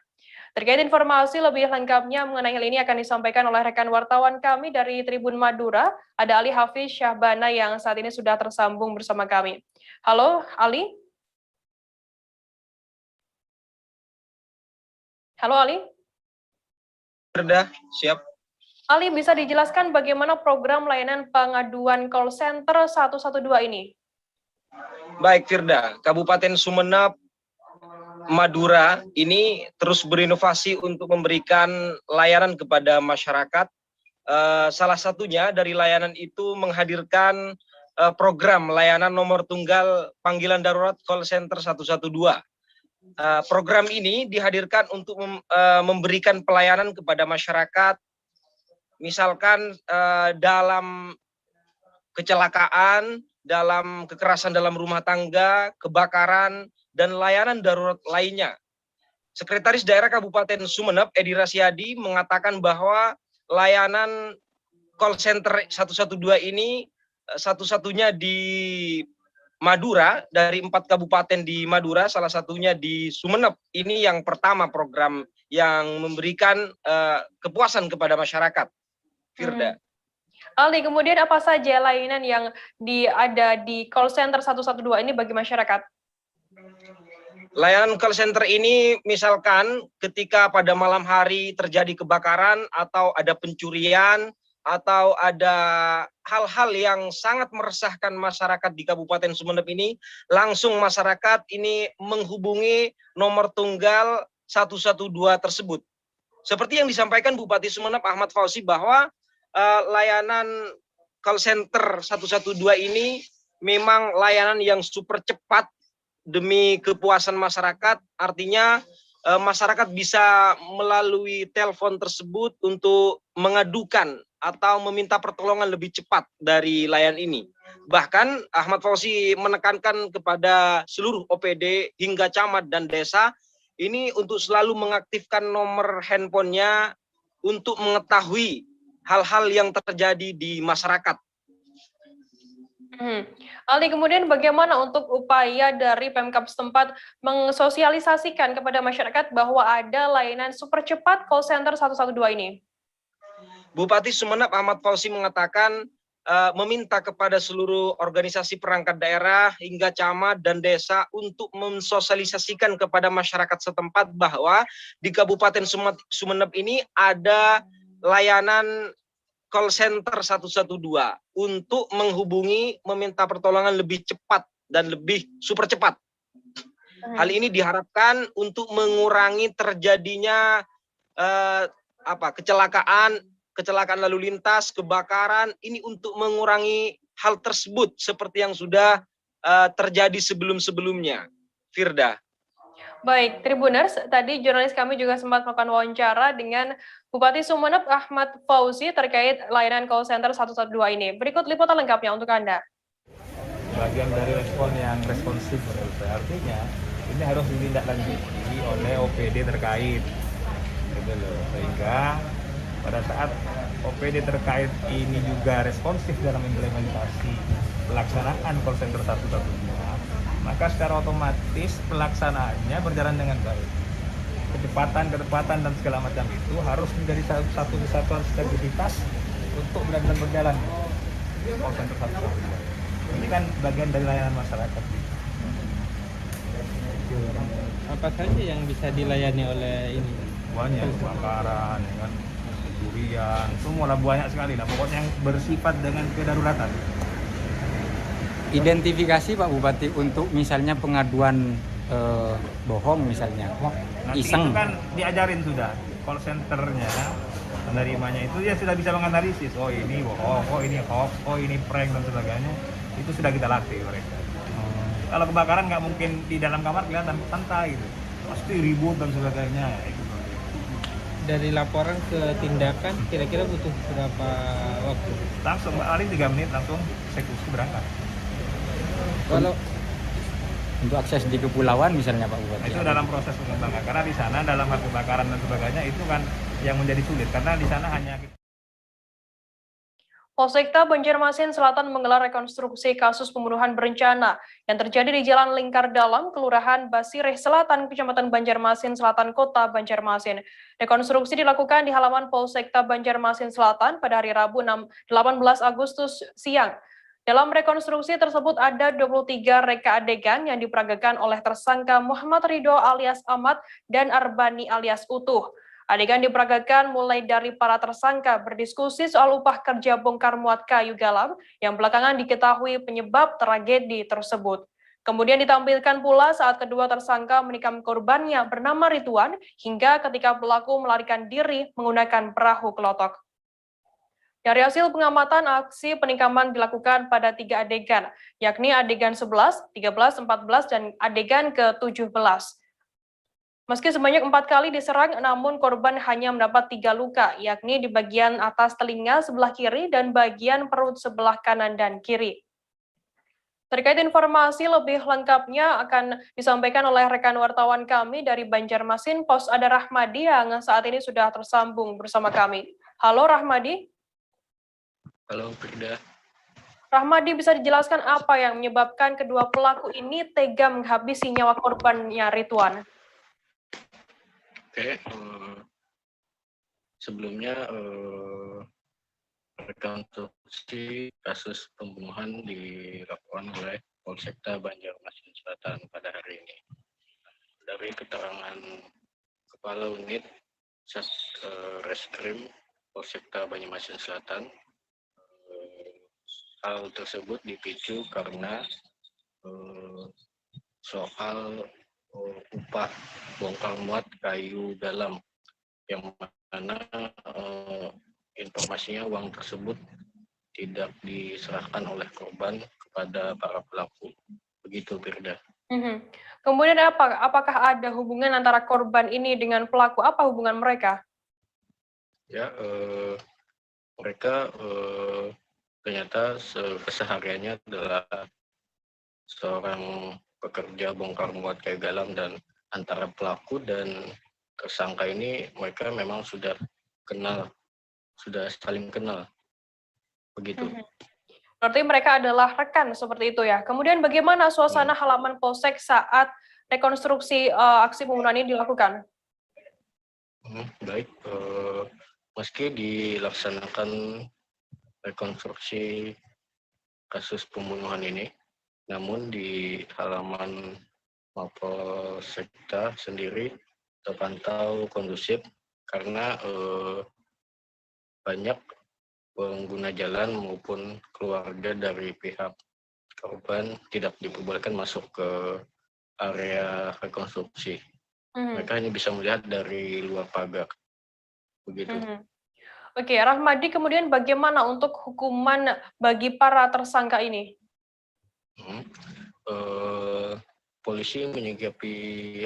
Terkait informasi lebih lengkapnya mengenai hal ini akan disampaikan oleh rekan wartawan kami dari Tribun Madura, ada Ali Hafiz Syahbana yang saat ini sudah tersambung bersama kami. Halo, Ali. Halo, Ali. Sudah, siap. Ali, bisa dijelaskan bagaimana program layanan pengaduan call center 112 ini? Baik, Firda. Kabupaten Sumeneb, Madura ini terus berinovasi untuk memberikan layanan kepada masyarakat. Salah satunya dari layanan itu menghadirkan program layanan nomor tunggal panggilan darurat call center 112. Program ini dihadirkan untuk memberikan pelayanan kepada masyarakat, misalkan dalam kecelakaan, dalam kekerasan dalam rumah tangga, kebakaran, dan layanan darurat lainnya. Sekretaris Daerah Kabupaten Sumeneb, Edi Rasyadi, mengatakan bahwa layanan call center 112 ini satu-satunya di Madura, dari 4 kabupaten di Madura, salah satunya di Sumeneb. Ini yang pertama program yang memberikan kepuasan kepada masyarakat. Firda. Aldi, kemudian apa saja layanan yang ada di call center 112 ini bagi masyarakat? Layanan call center ini misalkan ketika pada malam hari terjadi kebakaran atau ada pencurian, atau ada hal-hal yang sangat meresahkan masyarakat di Kabupaten Sumeneb ini, langsung masyarakat ini menghubungi nomor tunggal 112 tersebut. Seperti yang disampaikan Bupati Sumeneb Ahmad Fauzi bahwa layanan call center 112 ini memang layanan yang super cepat demi kepuasan masyarakat, artinya masyarakat bisa melalui telepon tersebut untuk mengadukan atau meminta pertolongan lebih cepat dari layanan ini. Bahkan Ahmad Fauzi menekankan kepada seluruh OPD hingga camat dan desa ini untuk selalu mengaktifkan nomor handphonenya untuk mengetahui hal-hal yang terjadi di masyarakat. Aldi, kemudian bagaimana untuk upaya dari Pemkab setempat mensosialisasikan kepada masyarakat bahwa ada layanan super cepat call center 112 ini? Bupati Sumeneb Ahmad Fauzi mengatakan meminta kepada seluruh organisasi perangkat daerah hingga camat dan desa untuk mensosialisasikan kepada masyarakat setempat bahwa di Kabupaten Sumeneb ini ada layanan call center 112 untuk menghubungi, meminta pertolongan lebih cepat dan lebih super cepat. Hal ini diharapkan untuk mengurangi terjadinya kecelakaan lalu lintas, kebakaran, ini untuk mengurangi hal tersebut seperti yang sudah terjadi sebelum-sebelumnya. Firda. Baik, Tribuners, tadi jurnalis kami juga sempat melakukan wawancara dengan Bupati Sumeneb Ahmad Fauzi terkait layanan call center 112 ini. Berikut liputan lengkapnya untuk Anda. Bagian dari respon yang responsif, artinya ini harus ditindaklanjuti oleh OPD terkait, gitu loh. Sehingga pada saat OPD terkait ini juga responsif dalam implementasi pelaksanaan call center 112, maka secara otomatis pelaksanaannya berjalan dengan baik. Kecepatan dan segala macam itu harus menjadi satu kesatuan stabilitas untuk benar-benar berjalan call center 112. Ini kan bagian dari layanan masyarakat. Apa saja yang bisa dilayani oleh ini? Banyak, kebakaran, dengan pencurian, semua lah banyak sekali lah. Pokoknya yang bersifat dengan kedaruratan. Identifikasi Pak Bupati untuk misalnya pengaduan bohong misalnya, Nanti iseng. itu kan diajarin sudah, call centernya penerimanya itu dia sudah bisa menganalisis, oh ini bohong, oh ini hoax, oh ini prank dan sebagainya. Itu sudah kita latih mereka. Kalau kebakaran nggak mungkin di dalam kamar kelihatan santai gitu, pasti ribut dan sebagainya. Itu. Dari laporan ke tindakan kira-kira butuh berapa waktu? Langsung paling 3 menit langsung eksekusi berangkat. Kalau untuk akses di kepulauan misalnya Pak Bupati. Itu dalam proses pengembangan karena di sana dalam hal kebakaran dan sebagainya itu kan yang menjadi sulit karena di sana hanya Polsekta Banjarmasin Selatan menggelar rekonstruksi kasus pembunuhan berencana yang terjadi di Jalan Lingkar Dalam, Kelurahan Basireh Selatan, Kecamatan Banjarmasin Selatan, Kota Banjarmasin. Rekonstruksi dilakukan di halaman Polsekta Banjarmasin Selatan pada hari Rabu 18 Agustus siang. Dalam rekonstruksi tersebut ada 23 reka adegan yang diperagakan oleh tersangka Muhammad Ridho alias Ahmad dan Arbani alias Utuh. Adegan diperagakan mulai dari para tersangka berdiskusi soal upah kerja bongkar muat kayu galam yang belakangan diketahui penyebab tragedi tersebut. Kemudian ditampilkan pula saat kedua tersangka menikam korbannya bernama Ridwan hingga ketika pelaku melarikan diri menggunakan perahu kelotok. Dari hasil pengamatan, aksi penikaman dilakukan pada 3 adegan, yakni adegan 11, 13, 14, dan adegan ke-17. Meski sebanyak 4 kali diserang, namun korban hanya mendapat 3 luka, yakni di bagian atas telinga sebelah kiri dan bagian perut sebelah kanan dan kiri. Terkait informasi lebih lengkapnya akan disampaikan oleh rekan wartawan kami dari Banjarmasin, Pos Ada Rahmadi yang saat ini sudah tersambung bersama kami. Halo Rahmadi. Halo Firda. Rahmadi, bisa dijelaskan apa yang menyebabkan kedua pelaku ini tega menghabisi nyawa korbannya, Ridwan? Oke, sebelumnya rekonstruksi kasus pembunuhan dilakukan oleh Polsekta Banjarmasin Selatan pada hari ini. Dari keterangan Kepala Unit Satreskrim Polsekta Banjarmasin Selatan, hal tersebut dipicu karena soal upah bongkar muat kayu dalam, yang mana informasinya uang tersebut tidak diserahkan oleh korban kepada para pelaku. Begitu, Firda. Kemudian apakah ada hubungan antara korban ini dengan pelaku? Apa hubungan mereka? Ya, mereka ternyata kesehariannya adalah seorang pekerja bongkar muat kayu galam, dan antara pelaku dan tersangka ini mereka memang sudah saling kenal. Begitu. Berarti mereka adalah rekan seperti itu ya. Kemudian bagaimana suasana halaman Polsek saat rekonstruksi aksi pembunuhan ini dilakukan? Baik, meski dilaksanakan rekonstruksi kasus pembunuhan ini, namun di halaman Mapolsekta sendiri terpantau kondusif karena banyak pengguna jalan maupun keluarga dari pihak korban tidak diperbolehkan masuk ke area rekonstruksi. Mereka hanya bisa melihat dari luar pagar. Begitu. Oke, Rahmadi, kemudian bagaimana untuk hukuman bagi para tersangka ini? Polisi menyikapi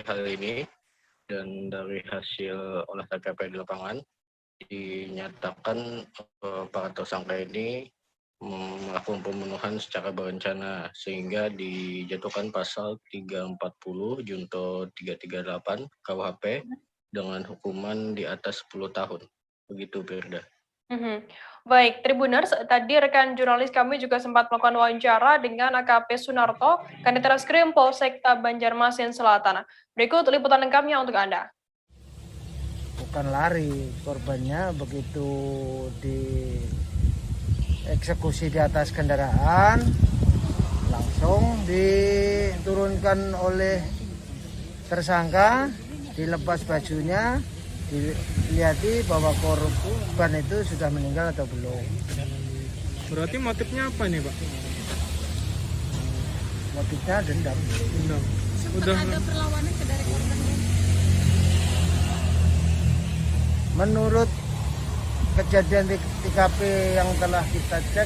hal ini, dan dari hasil olah TKP di lapangan dinyatakan para tersangka ini melakukan pembunuhan secara berencana, sehingga dijatuhkan pasal 340 junto 338 KUHP dengan hukuman di atas 10 tahun. Begitu, Firda. Baik, Tribuners, tadi rekan jurnalis kami juga sempat melakukan wawancara dengan AKP Sunarto, Kanit Reskrim Polsekta Banjarmasin Selatan. Berikut liputan lengkapnya untuk Anda. Bukan lari, korbannya begitu dieksekusi di atas kendaraan, langsung diturunkan oleh tersangka, dilepas bajunya, dilihat bahwa korban itu sudah meninggal atau belum. Berarti motifnya apa nih, Pak? Motifnya dendam. Udah ada perlawanan ke dari korbannya? Menurut kejadian di TKP yang telah kita cek,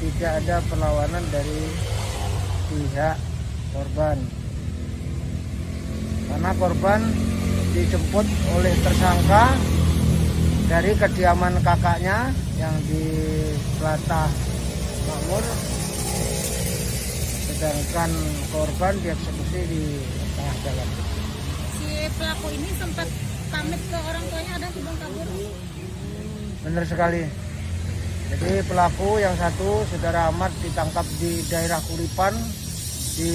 tidak ada perlawanan dari pihak korban. Karena korban dijemput oleh tersangka dari kediaman kakaknya yang di Platah Makmur, sedangkan korban dieksekusi di tengah jalan. Si pelaku ini sempat pamit ke orang tuanya, ada sebelum kabur? Benar sekali. Jadi pelaku yang satu, Saudara Ahmad, ditangkap di daerah Kuripan di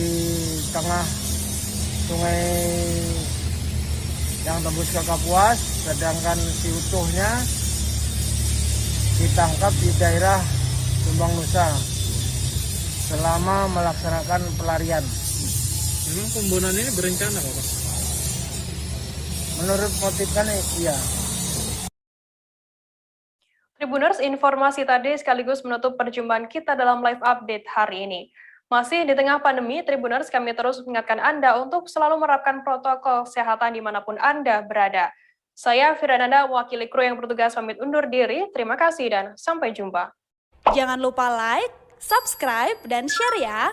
tengah sungai yang tembus ke Kapuas, sedangkan si utuhnya ditangkap di daerah Tumbang Nusa selama melaksanakan pelarian. Memang pembunuhan ini berencana, Pak? Menurut motif kan iya. Tribuners, informasi tadi sekaligus menutup perjumpaan kita dalam live update hari ini. Masih di tengah pandemi, Tribuners, kami terus mengingatkan Anda untuk selalu menerapkan protokol kesehatan dimanapun Anda berada. Saya Firdananda, mewakili kru yang bertugas pamit undur diri. Terima kasih dan sampai jumpa. Jangan lupa like, subscribe, dan share ya!